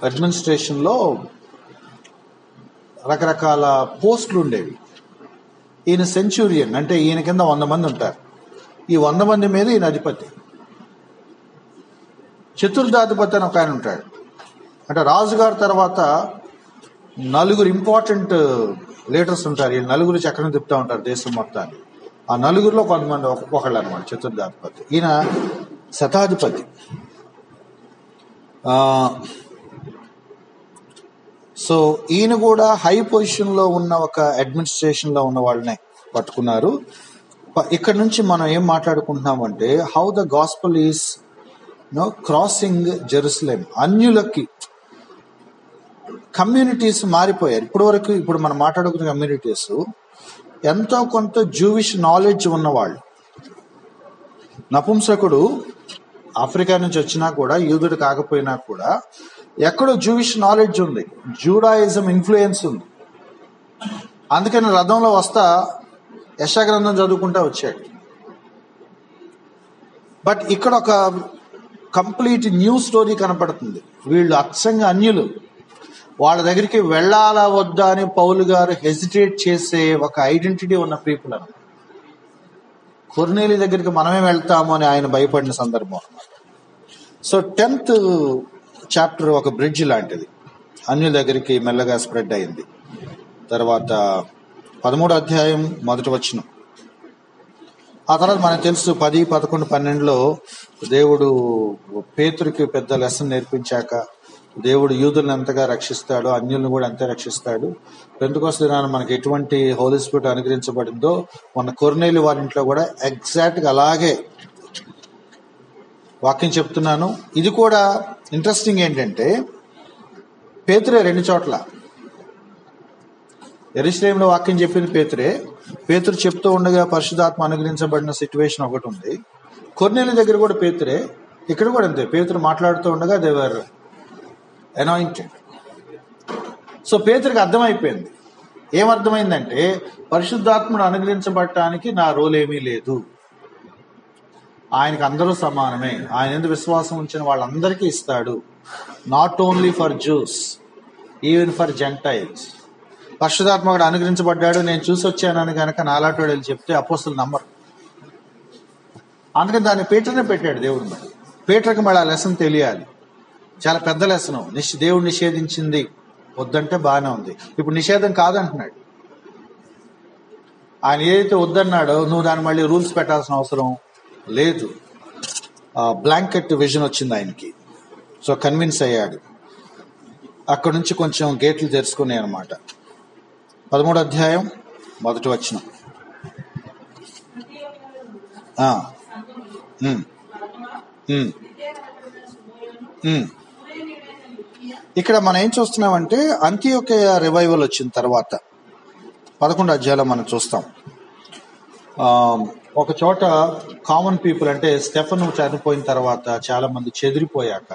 అడ్మినిస్ట్రేషన్లో రకరకాల పోస్టులు ఉండేవి. ఈయన సెంచూరియన్ అంటే ఈయన కింద 100 మంది ఉంటారు. ఈ 100 మంది మీద ఈయన అధిపతి. చతుర్థాధిపతి అని ఒక ఆయన ఉంటాడు. అంటే రాజుగారి తర్వాత 4 ఇంపార్టెంట్ లీడర్స్ ఉంటారు. ఈ 4 చక్రం తిప్పుతూ ఉంటారు దేశం మొత్తాన్ని. ఆ 4లో కొంతమంది ఒకళ్ళు అనమాట చతుర్థాధిపతి. ఈయన శతాధిపతి. సో ఈయన కూడా హై పొజిషన్లో ఉన్న ఒక అడ్మినిస్ట్రేషన్లో ఉన్న వాళ్ళనే పట్టుకున్నారు. ఇక్కడ నుంచి మనం ఏం మాట్లాడుకుంటున్నామంటే, how the gospel is crossing Jerusalem. అన్యులకి కమ్యూనిటీస్ మారిపోయారు. ఇప్పుడు మనం మాట్లాడుకున్న కమ్యూనిటీస్ ఎంతో కొంత జూవిష్ నాలెడ్జ్ ఉన్నవాళ్ళు. నపుంసకుడు ఆఫ్రికా నుంచి వచ్చినా కూడా, యూదుడు కాకపోయినా కూడా ఎక్కడో జూవిష్ నాలెడ్జ్ ఉంది, జూడాయిజం ఇన్ఫ్లుయెన్స్ ఉంది. అందుకని రథంలో వస్తా యెషయా చదువుకుంటా వచ్చాడు. బట్ ఇక్కడ ఒక కంప్లీట్ న్యూ స్టోరీ కనపడుతుంది. వీళ్ళు అచ్చంగా అన్యులు, వాళ్ళ దగ్గరికి వెళ్ళాలా వద్దా అని పౌలు గారు హెసిటేట్ చేసే ఒక ఐడెంటిటీ ఉన్న పీపుల్ అని. కొర్నేలి దగ్గరికి మనమే వెళ్తాము అని ఆయన భయపడిన సందర్భం అన్నమాట. సో 10th చాప్టర్ ఒక బ్రిడ్జ్ లాంటిది, అన్యుల దగ్గరికి మెల్లగా స్ప్రెడ్ అయింది. తర్వాత 13వ అధ్యాయం 1వ వచనం. ఆ తర్వాత మనకు తెలుసు 10, 11, 12లో దేవుడు పేతురుకి పెద్ద లెసన్ నేర్పించాక దేవుడు యూదులను ఎంతగా రక్షిస్తాడో అన్యులను కూడా అంతే రక్షిస్తాడు. పెంతెకోస్తు దినాన మనకి ఎటువంటి హోలీ స్పిరిట్ అనుగ్రహించబడిందో మన కొర్నేలి వారి ఇంట్లో కూడా ఎగ్జాక్ట్గా అలాగే వాక్యం చెప్తున్నాను. ఇది కూడా ఇంట్రెస్టింగ్ ఏంటంటే పేతురే 2 చోట్ల. యెరూషలేములో వాక్యం చెప్పింది పేతురే. పేతురు చెప్తూ ఉండగా పరిశుద్ధాత్మ అనుగ్రహించబడిన సిచ్యువేషన్ ఒకటి ఉంది. కొర్నేలి దగ్గర కూడా పేతురే, ఇక్కడ కూడా అంతే. పేతురు మాట్లాడుతూ ఉండగా దే వర్ అనాయింటెడ్. సో పేతురికి అర్థమైపోయింది. ఏమర్థమైందంటే పరిశుద్ధాత్ముడు అనుగ్రహించబడటానికి నా రోల్ ఏమీ లేదు, ఆయనకి అందరూ సమానమే, ఆయన ఎందుకు విశ్వాసం ఉంచిన వాళ్ళందరికీ ఇస్తాడు, not only for Jews even for Gentiles. పరిశుద్ధాత్మకుడు అనుగ్రహించబడ్డాడు, నేను చూసి వచ్చానని కనుక నాలాటోడు వెళ్ళి చెప్తే అపోస్తలు నమ్మరు. అందుకని దాన్ని పీటర్నే పెట్టాడు దేవుడు. మరి పీటర్కి మళ్ళీ ఆ లెసన్ తెలియాలి. చాలా పెద్ద లెసను. దేవుడు నిషేధించింది వద్దంటే బాగానే ఉంది, ఇప్పుడు నిషేధం కాదంటున్నాడు. ఆయన ఏదైతే వద్దన్నాడో నువ్వు దాన్ని మళ్ళీ రూల్స్ పెట్టాల్సిన అవసరం లేదు. బ్లాంకెట్ విజన్ వచ్చింది ఆయనకి. సో కన్విన్స్ అయ్యాడు. అక్కడ నుంచి కొంచెం గేట్లు తెరుచుకున్నాయి అనమాట. 13వ అధ్యాయం 1వ వచనం. ఇక్కడ మనం ఏం చూస్తున్నామంటే అంతియోకియ రివైవల్ వచ్చిన తర్వాత 11వ అధ్యాయంలో మనం చూస్తాం. ఒక చోట కామన్ పీపుల్ అంటే స్టెఫను చనిపోయిన తర్వాత చాలా మంది చెదిరిపోయాక,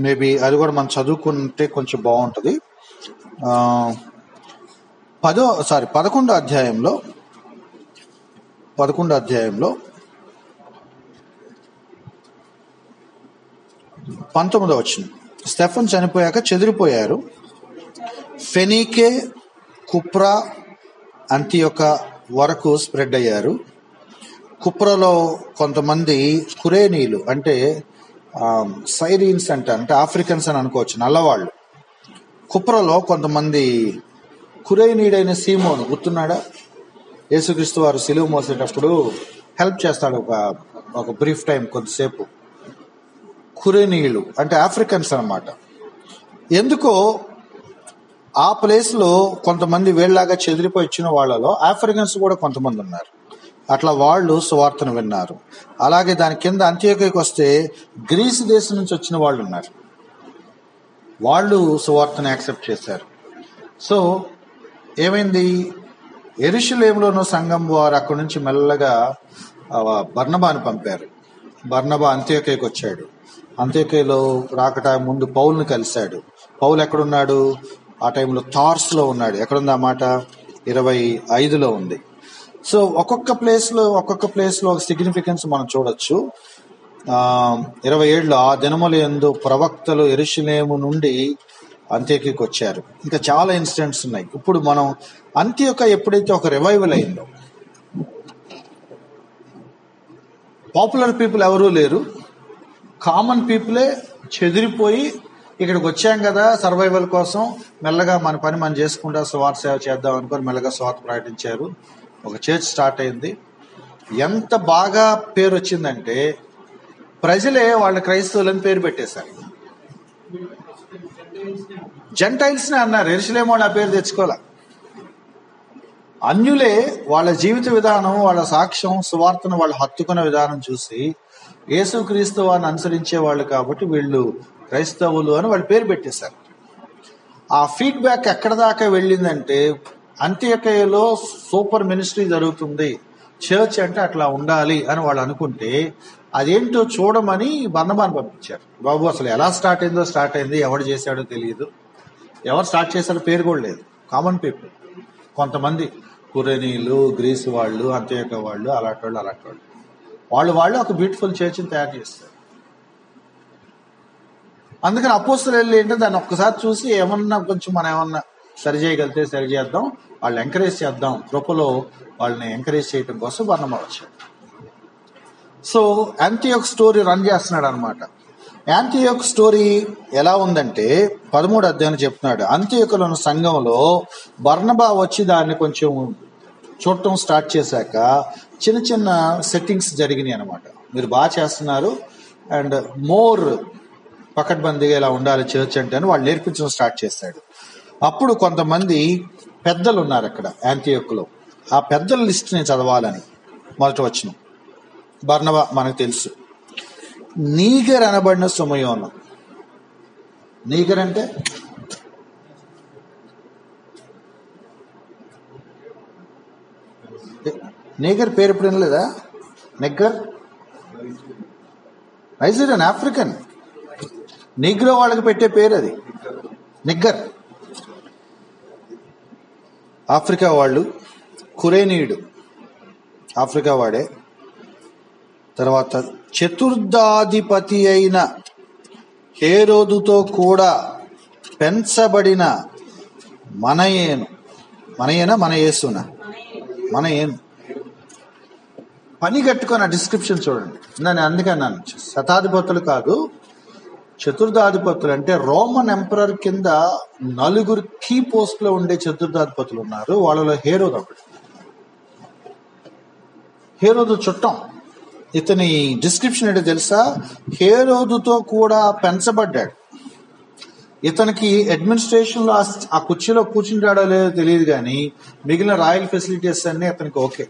మేబీ అది కూడా మనం చదువుకుంటే కొంచెం బాగుంటుంది. 11వ అధ్యాయంలో 19వ వచనం. స్టెఫన్ చనిపోయాక చెదిరిపోయారు. ఫెనీకే, కుప్రా, అంతియోక వరకు స్ప్రెడ్ అయ్యారు. కుప్రాలో కొంతమంది కురేనీలు అంటే సైరీన్స్ అంటే ఆఫ్రికన్స్ అని అనుకోవచ్చు, నల్లవాళ్ళు. కుప్రాలో కొంతమంది కురేనీడైన సీమోను గుర్తున్నాడా? యేసుక్రీస్తు వారు సిలువ మోసేటప్పుడు హెల్ప్ చేస్తాడు ఒక బ్రీఫ్ టైం, కొద్దిసేపు. కురేనీయులు అంటే ఆఫ్రికన్స్ అన్నమాట. ఎందుకో ఆ ప్లేస్లో కొంతమంది వీళ్ళలాగా చెదిరిపోయి ఇచ్చిన వాళ్ళలో ఆఫ్రికన్స్ కూడా కొంతమంది ఉన్నారు. అట్లా వాళ్ళు సువార్తను విన్నారు. అలాగే దాని కింద అంత్యోకియాకి వస్తే గ్రీసు దేశం నుంచి వచ్చిన వాళ్ళు ఉన్నారు. వాళ్ళు సువార్తను యాక్సెప్ట్ చేశారు. సో ఏమైంది, యెరూషలేములోని సంఘం వారు అక్కడి నుంచి మెల్లగా బర్నబాను పంపారు. బర్నబా అంత్యోకియాకి వచ్చాడు. అంత్యోకియాలో రాకట ముందు పౌలుని కలిశాడు. పౌలు ఎక్కడున్నాడు? ఆ టైంలో తార్స్లో ఉన్నాడు. ఎక్కడుంది ఆ మాట? 25లో ఉంది. సో ఒక్కొక్క ప్లేస్లో ఒక సిగ్నిఫికెన్స్ మనం చూడొచ్చు. 27లో ఆ దినముల యందు ప్రవక్తలు యెరూషలేము నుండి అంత్యోకియాకి వచ్చారు. ఇంకా చాలా ఇన్సిడెంట్స్ ఉన్నాయి. ఇప్పుడు మనం అంత్యోకియా ఎప్పుడైతే ఒక రివైవల్ అయిందో, పాపులర్ పీపుల్ ఎవరూ లేరు, కామన్ పీపులే చెదిరిపోయి ఇక్కడికి వచ్చాం కదా సర్వైవల్ కోసం, మెల్లగా మన పని మనం చేసుకుంటా సువార్త సేవ చేద్దాం అనుకొని మెల్లగా సువార్త ప్రకటించారు. ఒక చర్చ్ స్టార్ట్ అయింది. ఎంత బాగా పేరు వచ్చిందంటే ప్రజలే వాళ్ళ క్రైస్తవులని పేరు పెట్టేశారు. జెంటైల్స్ నే అన్నారు. యెరూషలేము వాళ్ళు ఆ పేరు తెచ్చుకోలే. అన్యులే వాళ్ళ జీవిత విధానం, వాళ్ళ సాక్ష్యం, సువార్తను వాళ్ళు హత్తుకున్న విధానం చూసి యేసుక్రీస్తు వారిని అనుసరించే వాళ్ళు కాబట్టి వీళ్ళు క్రైస్తవులు అని వాళ్ళు పేరు పెట్టేశారు. ఆ ఫీడ్బ్యాక్ ఎక్కడ దాకా వెళ్ళిందంటే అంత్యోకియాలో సూపర్ మినిస్ట్రీ జరుగుతుంది, చర్చ్ అంటే అట్లా ఉండాలి అని వాళ్ళు అనుకుంటే అదేంటో చూడమని బర్నబాను పంపించారు. బాబు అసలు ఎలా స్టార్ట్ అయింది, ఎవడు చేశాడో తెలియదు, ఎవరు స్టార్ట్ చేశారో పేరు కూడా లేదు. కామన్ పీపుల్ కొంతమంది కురేనీలు, గ్రీసు వాళ్ళు, అంత్యోకియా వాళ్ళు, అలాంటి వాళ్ళు ఒక బ్యూటిఫుల్ చర్చ్ని తయారు చేస్తారు. అందుకని అపోస్తలు వెళ్ళి ఏంటంటే దాన్ని ఒక్కసారి చూసి ఏమన్నా కొంచెం మనం ఏమన్నా సరి చేయగలిగితే సరి చేద్దాం, వాళ్ళు ఎంకరేజ్ చేద్దాం, కృపలో వాళ్ళని ఎంకరేజ్ చేయడం కోసం బర్నబా వచ్చాడు. సో యాంతియోక్ స్టోరీ రన్ చేస్తున్నాడు అనమాట. యాంతియోక్ స్టోరీ ఎలా ఉందంటే 13 అధ్యాయం చెప్తున్నాడు. అంత్యోకులోని సంఘంలో బర్నబా వచ్చి దాన్ని కొంచెం చూడటం స్టార్ట్ చేశాక చిన్న చిన్న సెట్టింగ్స్ జరిగినాయి అనమాట. మీరు బాగా చేస్తున్నారు అండ్ మోర్ పకడ్బందీగా ఇలా ఉండాలి చర్చ్ అంటే అని వాళ్ళు నేర్పించడం స్టార్ట్ చేశాడు. అప్పుడు కొంతమంది పెద్దలు ఉన్నారు అక్కడ యాంతియోకులో. ఆ పెద్దల లిస్ట్ నేను చదవాలని మొదట వచ్చిన బర్నబా మనకు తెలుసు. నీగర్ అనబడిన సుమయోను. నీగర్ అంటే నీగర్ పేరు ఎప్పుడు వినలేదా? నెగ్గర్ నైజీరియన్ ఆఫ్రికన్ నీగ్రో వాళ్ళకి పెట్టే పేరు అది నిగ్గర్. ఆఫ్రికా వాళ్ళు. కురేనీయుడు ఆఫ్రికా వాడే. తర్వాత చతుర్థాధిపతి అయిన హేరోదుతో కూడా పెంచబడిన మనయేను. మనయేను పని కట్టుకొని ఆ డిస్క్రిప్షన్ చూడండి. నేను అందుకన్నాను శతాధిపతులు కాదు, చతుర్థాధిపతులు. అంటే రోమన్ ఎంపరర్ కింద 4 కీ పోస్ట్ లో ఉండే చతుర్థాధిపతులు ఉన్నారు. వాళ్ళలో హేరోదు ఒకటి. హేరోదు చుట్టం. ఇతని డిస్క్రిప్షన్ ఏంటో తెలుసా? హేరోదుతో కూడా పెంచబడ్డాడు. ఇతనికి అడ్మినిస్ట్రేషన్ లో ఆ కుర్చీలో కూర్చుంటాడో లేదో తెలియదు కానీ మిగిలిన రాయల్ ఫెసిలిటీస్ అన్ని అతనికి ఓకే.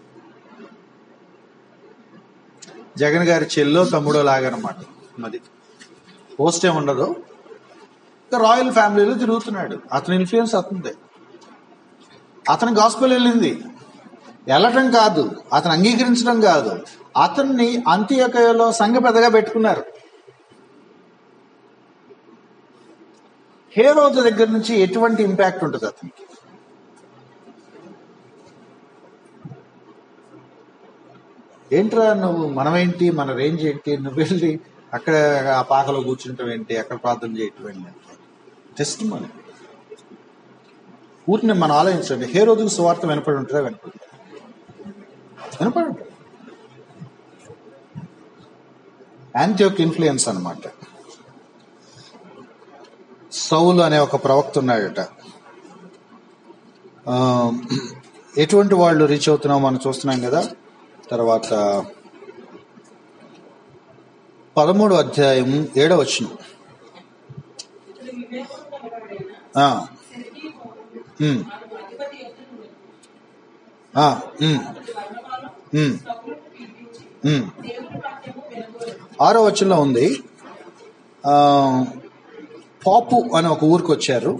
జగన్ గారి చెల్లో తమ్ముడో లాగనమాట. మరి పోస్ట్ ఏముండదు, రాయల్ ఫ్యామిలీలో తిరుగుతున్నాడు. అతని ఇన్ఫ్లుయెన్స్ అతనిదే. అతని గాస్పెల్ వెళ్ళింది. వెళ్ళటం కాదు, అతను అంగీకరించడం కాదు, అతన్ని అంత్యోకయలో సంఘ పెద్దగా పెట్టుకున్నారు. హేరోదు దగ్గర నుంచి ఎటువంటి ఇంపాక్ట్ ఉంటుంది అతనికి? ఏంట్రా నువ్వు, మనమేంటి, మన రేంజ్ ఏంటి, నువ్వు వెళ్ళి అక్కడ ఆ పాకలో కూర్చుంటాం ఏంటి, అక్కడ ప్రార్థన చేయటం ఏంటి? టెస్ట్ మన ఊరిని మనం ఆలోచించండి. హేరోదుకు సువార్త వినపడి ఉంటుందా? వినపడి ఉంటుంది. యాంతియోక్ ఇన్ఫ్లుయెన్స్ అనమాట. సౌలు అనే ఒక ప్రవక్త ఉన్నాడట. ఎటువంటి వాళ్ళు రీచ్ అవుతున్నామో మనం చూస్తున్నాం కదా. తర్వాత 13వ అధ్యాయం 7వ వచనం. ఆరో వచనంలో ఉంది. పాపు అని ఒక ఊరికి వచ్చారు.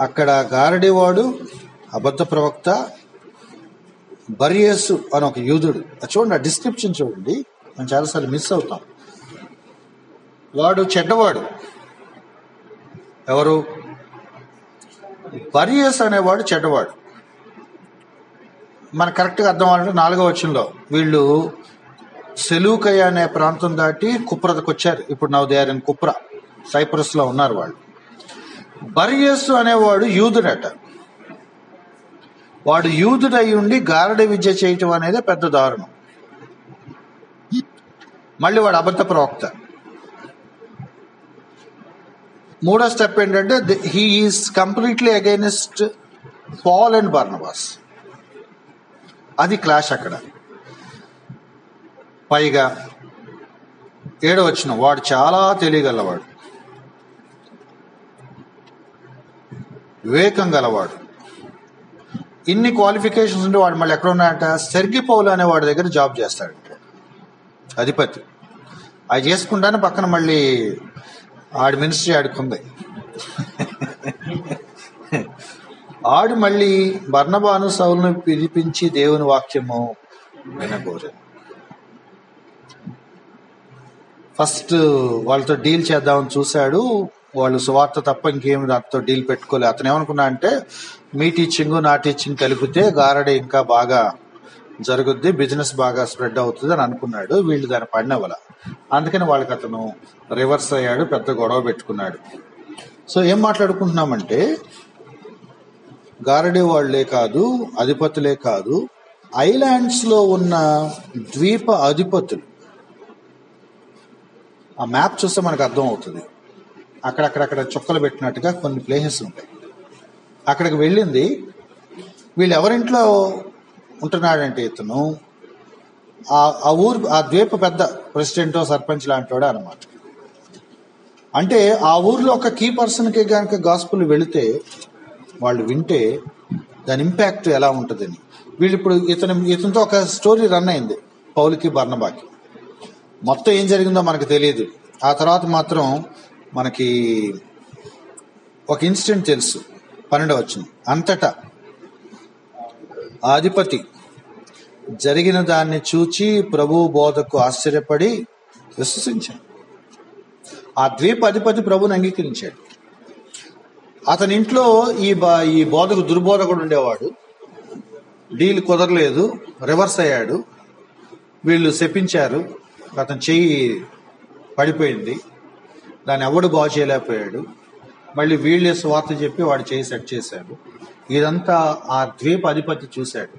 అక్కడ గారడీవాడు, అబద్ధ ప్రవక్త, బర్యేసు అని ఒక యూదుడు. చూడండి, ఆ డిస్క్రిప్షన్ చూడండి. మనం చాలాసార్లు మిస్ అవుతాం. వాడు చెడ్డవాడు. ఎవరు? బర్యేసు అనేవాడు చెడ్డవాడు. మనకు కరెక్ట్గా అర్థం అవ్వాలంటే 4వ వచనంలో వీళ్ళు సెలూకయ అనే ప్రాంతం దాటి కుప్రదకు వచ్చారు. ఇప్పుడు నవ్ దే ఆర్ ఇన్ కుప్రా, సైప్రస్ లో ఉన్నారు వాళ్ళు. బర్యేసు అనేవాడు యూదుడట. వాడు యూదుడై ఉండి గారడి విద్య చేయటం అనేది పెద్ద దారుణం. మళ్ళీ వాడు అబద్ధ ప్రవక్త. 3వ స్టెప్ ఏంటంటే he is completely against Paul and Barnabas. అది క్లాష్ అక్కడ. పైగా 7వ వచనం, వాడు చాలా తెలియగలవాడు, వివేకం గలవాడు. ఇన్ని క్వాలిఫికేషన్స్ ఉంటే వాడు మళ్ళీ ఎక్కడ ఉన్నాడంట? సెర్గి పౌలు అనే వాడి దగ్గర జాబ్ చేస్తాడంట, అధిపతి. అది చేసుకుంటానే పక్కన మళ్ళీ ఆడి మినిస్ట్రీ ఆడుకుంది. ఆడు మళ్ళీ బర్నబాను సౌలును పిలిపించి దేవుని వాక్యము వినగోరాడు. ఫస్ట్ వాళ్ళతో డీల్ చేద్దామని చూశాడు. వాళ్ళు సువార్త తప్ప ఇంకేమి దాంతో డీల్ పెట్టుకోలేదు. అతను ఏమనుకున్నా అంటే మీ టీచింగ్ నా టీచింగ్ కలిపితే గారడి ఇంకా బాగా జరుగుద్ది, బిజినెస్ బాగా స్ప్రెడ్ అవుతుంది అని అనుకున్నాడు. వీళ్ళు దాన్ని పడినవల. అందుకని వాళ్ళకి అతను రివర్స్ అయ్యాడు, పెద్ద గొడవ పెట్టుకున్నాడు. సో ఏం మాట్లాడుకుంటున్నామంటే గారడి వాళ్లే కాదు, అధిపతులే కాదు, ఐలాండ్స్లో ఉన్న ద్వీప అధిపతులు, ఆ మ్యాప్ చూస్తే మనకు అర్థం అవుతుంది, అక్కడక్కడక్కడ చుక్కలు పెట్టినట్టుగా కొన్ని ప్లేసెస్ ఉంటాయి. అక్కడికి వెళ్ళింది. వీళ్ళు ఎవరింట్లో ఉంటున్నాడంటే ఇతను ఆ ఊరు, ఆ ద్వీప పెద్ద ప్రెసిడెంటో సర్పంచ్ లాంటి వాడు అనమాట. అంటే ఆ ఊర్లో ఒక కీ పర్సన్కి కనుక గాస్పుల్ వెళితే, వాళ్ళు వింటే దాని ఇంపాక్ట్ ఎలా ఉంటుందని వీళ్ళు ఇప్పుడు ఇతనితో ఒక స్టోరీ రన్ అయింది, పౌలుకి బర్నబాకి. మొత్తం ఏం జరిగిందో మనకు తెలియదు. ఆ తర్వాత మాత్రం మనకి ఒక ఇన్సిడెంట్ తెలుసు, 12వ వచనం. అంతటా ఆ అధిపతి జరిగిన దాన్ని చూచి ప్రభువు బోధకు ఆశ్చర్యపడి విశ్వసించాడు. ఆ ద్వీప అధిపతి ప్రభువుని అంగీకరించాడు. అతని ఇంట్లో ఈ బోధకు దుర్బోధకుడు ఉండేవాడు. డీల్ కుదరలేదు, రివర్స్ అయ్యాడు. వీళ్ళు శపించారు, అతని చెయ్యి పడిపోయింది, దాన్ని ఎవడు బాగు చేయలేకపోయాడు. మళ్ళీ వీళ్ళే స్వార్థ చెప్పి వాడు చేయి సెట్ చేశాడు. ఇదంతా ఆ ద్వీప అధిపతి చూశాడు,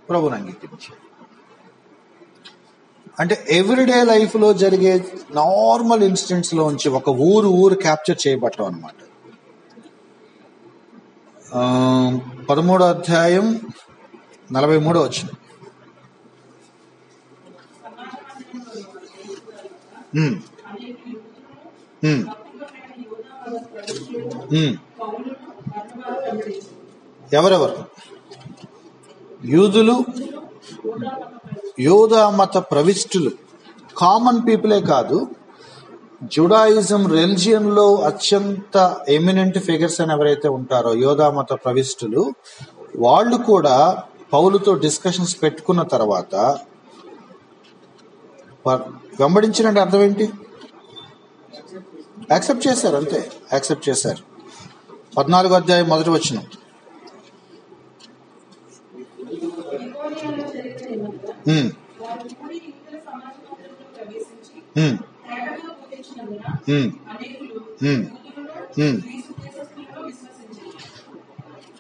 ప్రభువుని అంగీకరించాడు. అంటే ఎవ్రీడే లైఫ్లో జరిగే నార్మల్ ఇన్సిడెంట్స్లోంచి ఒక ఊరు క్యాప్చర్ చేయబట్టం అనమాట. 13వ అధ్యాయం 43వ వచనం. ఎవరెవరు? యూదులు, యోధా మత ప్రవిష్టులు, కామన్ పీపులే కాదు, జుడాయిజం రిలిజియన్ లో అత్యంత ఎమినెంట్ ఫిగర్స్ అని ఎవరైతే ఉంటారో యోధా మత ప్రవిష్టులు, వాళ్ళు కూడా పౌలుతో డిస్కషన్స్ పెట్టుకున్న తర్వాత వెంబడించినట్టు అర్థం ఏంటి? యాక్సెప్ట్ చేశారు, అంతే, యాక్సెప్ట్ చేశారు. 14వ అధ్యాయం 1వ వచనం.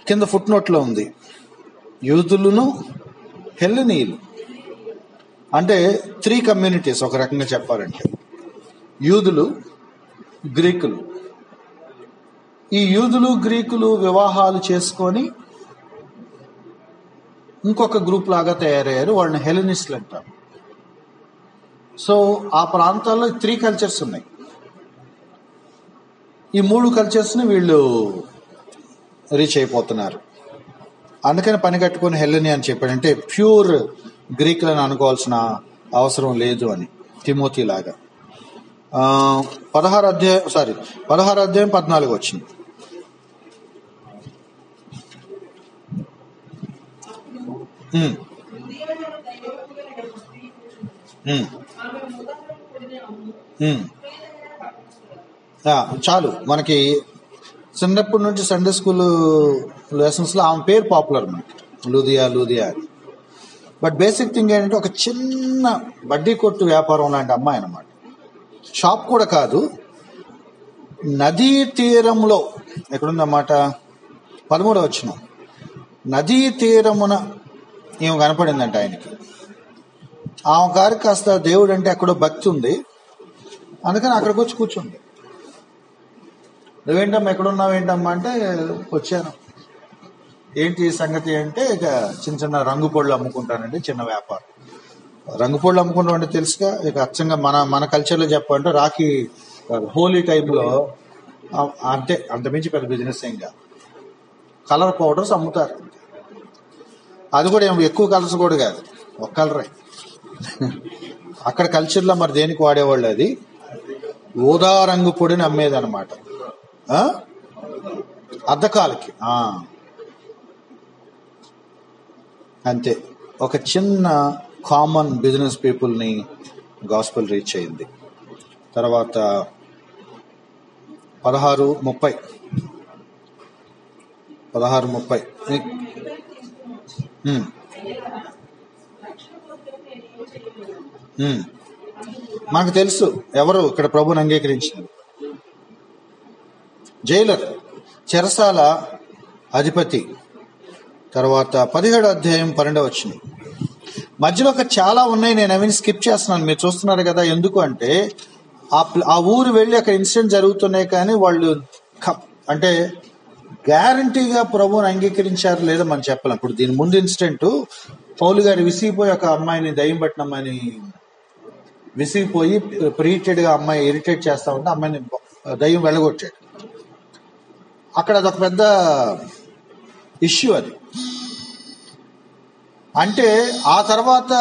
కింద ఫుట్ నోట్లో ఉంది, యూదులను హెల్లెనీయులు. అంటే 3 కమ్యూనిటీస్ ఒక రకంగా చెప్పాలంటే. యూదులు, గ్రీకులు. ఈ యూదులు గ్రీకులు వివాహాలు చేసుకొని ఇంకొక గ్రూప్ లాగా తయారయ్యారు, వాళ్ళని హెలెనిస్టులు అంటారు. సో ఆ ప్రాంతాల్లో 3 కల్చర్స్ ఉన్నాయి. ఈ 3 కల్చర్స్ని వీళ్ళు రీచ్ అయిపోతున్నారు. అందుకని పని కట్టుకొని హెల్లెని అని చెప్పాడంటే ప్యూర్ గ్రీకులను అనుకోవాల్సిన అవసరం లేదు అని, తిమోతి లాగా. 16వ అధ్యాయం 14 వచ్చింది. చాలు, మనకి చిన్నప్పటి నుంచి సండే స్కూల్ లెసన్స్లో ఆమె పేరు పాపులర్ మనకి, లూదియా అని. బట్ బేసిక్ థింగ్ ఏంటంటే ఒక చిన్న బడ్డీ కొట్టు వ్యాపారం లాంటి అమ్మాయి అన్నమాట. షాప్ కూడా కాదు, నదీ తీరంలో ఎక్కడుందన్నమాట. 13వ వచనం. నదీ తీరమున ఈమె కనపడిందంట ఆయనకి. ఆమె గారికి కాస్త దేవుడు అంటే ఎక్కడో భక్తి ఉంది, అందుకని అక్కడికి వచ్చి కూర్చుంది. నువ్వేంటమ్మా ఎక్కడున్నావు ఏంటమ్మా అంటే, వచ్చాను. ఏంటి సంగతి అంటే, ఇక చిన్న రంగు పళ్ళు అమ్ముకుంటానండి, చిన్న వ్యాపారం. రంగు పళ్ళు అమ్ముకుంటాం అంటే తెలుసుగా, ఇక అచ్చంగా మన కల్చర్లో చెప్పాలంటే రాఖీ హోలీ టైంలో అంతే, అంతమించి పెద్ద బిజినెస్ ఏం కాదు. కలర్ పౌడర్స్ అమ్ముతారు, అది కూడా ఎక్కువ కలర్స్ కూడా కాదు, ఒక కలరే. అక్కడ కల్చర్లో మరి దేనికి వాడేవాళ్ళు, అది ఊదా రంగు పొడిని అమ్మేది అనమాట, అద్దకాలకి. అంతే, ఒక చిన్న కామన్ బిజినెస్ పీపుల్ని గాస్పెల్ రీచ్ అయింది. తర్వాత 16:30 మనకు తెలుసు ఎవరు ఇక్కడ ప్రభుని అంగీకరించింది. జైలర్, చెరసాల అధిపతి, తర్వాత 17వ అధ్యాయం 12వ వచనం. మధ్యలో ఒక చాలా ఉన్నాయి, నేను అవన్నీ స్కిప్ చేస్తున్నాను, మీరు చూస్తున్నారు కదా. ఎందుకు అంటే ఆ ఊరు వెళ్ళి అక్కడ ఇన్సిడెంట్ జరుగుతున్నాయి, కానీ వాళ్ళు అంటే గ్యారంటీగా ప్రభువుని అంగీకరించారు లేదా మనం చెప్పలేం. ఇప్పుడు దీని ముందు ఇన్సిడెంట్, పౌలు గారు విసిగిపోయి ఒక అమ్మాయిని, దయ్యం పట్టిన అమ్మాయిని విసిగిపోయి ప్రీటెడ్ గా అమ్మాయి ఇరిటేట్ చేస్తా ఉంటే అమ్మాయిని దయ్యం వెళ్ళగొట్టాడు. అక్కడ అదొక పెద్ద ఇష్యూ అది. అంటే ఆ తర్వాత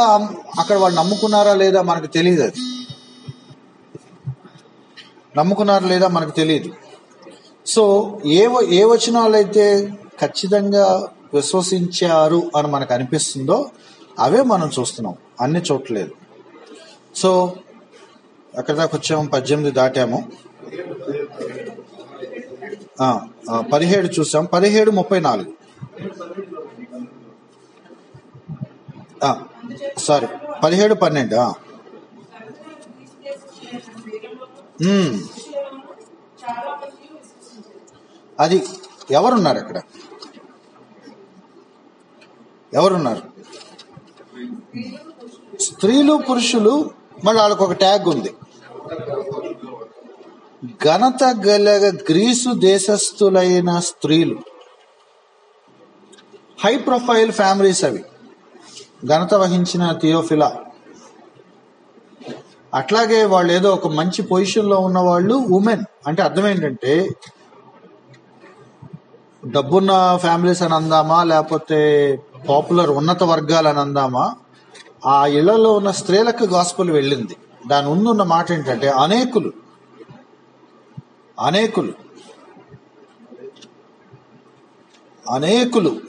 అక్కడ వాళ్ళు నమ్ముకున్నారా లేదా మనకు తెలియదు, అది నమ్ముకున్నారా లేదా మనకు తెలియదు. సో ఏ వచనాలు అయితే ఖచ్చితంగా విశ్వసించారు అని మనకు అనిపిస్తుందో అవే మనం చూస్తున్నాం, అన్ని చోట్లేదు. సో అక్కడ దాకా వచ్చాము, 18 దాటాము, 17 చూసాం, 17:34 సారీ 17:12. అది ఎవరున్నారు అక్కడ? ఎవరున్నారు? స్త్రీలు పురుషులు. మళ్ళీ వాళ్ళకు ఒక ట్యాగ్ ఉంది, ఘనత గల గ్రీసు దేశస్థులైన స్త్రీలు. హై ప్రొఫైల్ ఫ్యామిలీస్ అవి, ఘనత వహించిన థియోఫిలా. అట్లాగే వాళ్ళు ఏదో ఒక మంచి పొజిషన్లో ఉన్న వాళ్ళు ఉమెన్. అంటే అర్థం ఏంటంటే డబ్బున్న ఫ్యామిలీస్ అని అందామా, లేకపోతే పాపులర్ ఉన్నత వర్గాలు అని అందామా, ఆ ఇళ్లలో ఉన్న స్త్రీలకు గాస్పెల్ వెళ్ళింది. దాని ముందున్న మాట ఏంటంటే అనేకులు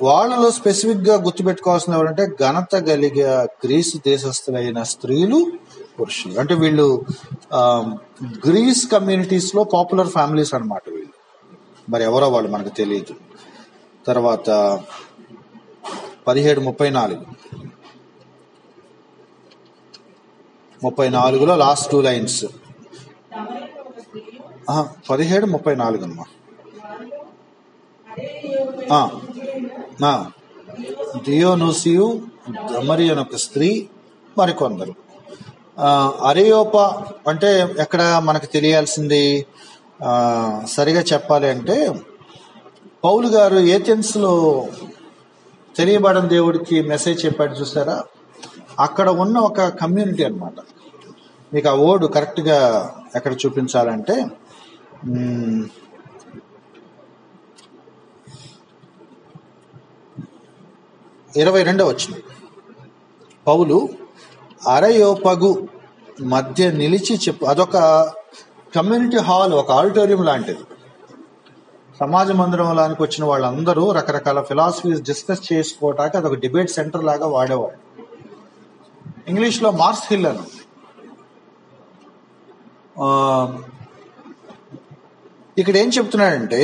వాళ్ళలో స్పెసిఫిక్ గా గుర్తుపెట్టుకోవాల్సిన ఎవరంటే ఘనత కలిగే గ్రీసు దేశస్థులైన స్త్రీలు పురుషులు. అంటే వీళ్ళు గ్రీస్ కమ్యూనిటీస్ లో పాపులర్ ఫ్యామిలీస్ అన్నమాట వీళ్ళు. మరి ఎవరో వాళ్ళు మనకు తెలియదు. తర్వాత 17:34 లాస్ట్ 2 లైన్స్. 17:34 అమ్మా. దియోనుసియు, దమరి అని ఒక స్త్రీ, మరికొందరు. అరియోప అంటే ఎక్కడ మనకు తెలియాల్సింది, సరిగా చెప్పాలి అంటే పౌలు గారు ఏథెన్స్ లో తెలియబడిన దేవుడికి మెసేజ్ చెప్పాడు చూసారా, అక్కడ ఉన్న ఒక కమ్యూనిటీ అన్నమాట. మీకు ఆ వర్డ్ కరెక్ట్ గా ఎక్కడ చూపించాలంటే 22వ వచనం. పౌలు అరయోపగు మధ్య నిలిచి అదొక కమ్యూనిటీ హాల్, ఒక ఆడిటోరియం లాంటిది. సమాజ మందిరంలోనికి వచ్చిన వాళ్ళందరూ రకరకాల ఫిలాసఫీస్ డిస్కస్ చేసుకోవటానికి అదొక డిబేట్ సెంటర్ లాగా వాడేవాడు. ఇంగ్లీష్ లో మార్స్ హిల్ అని. ఇక్కడ ఏం చెప్తున్నాడంటే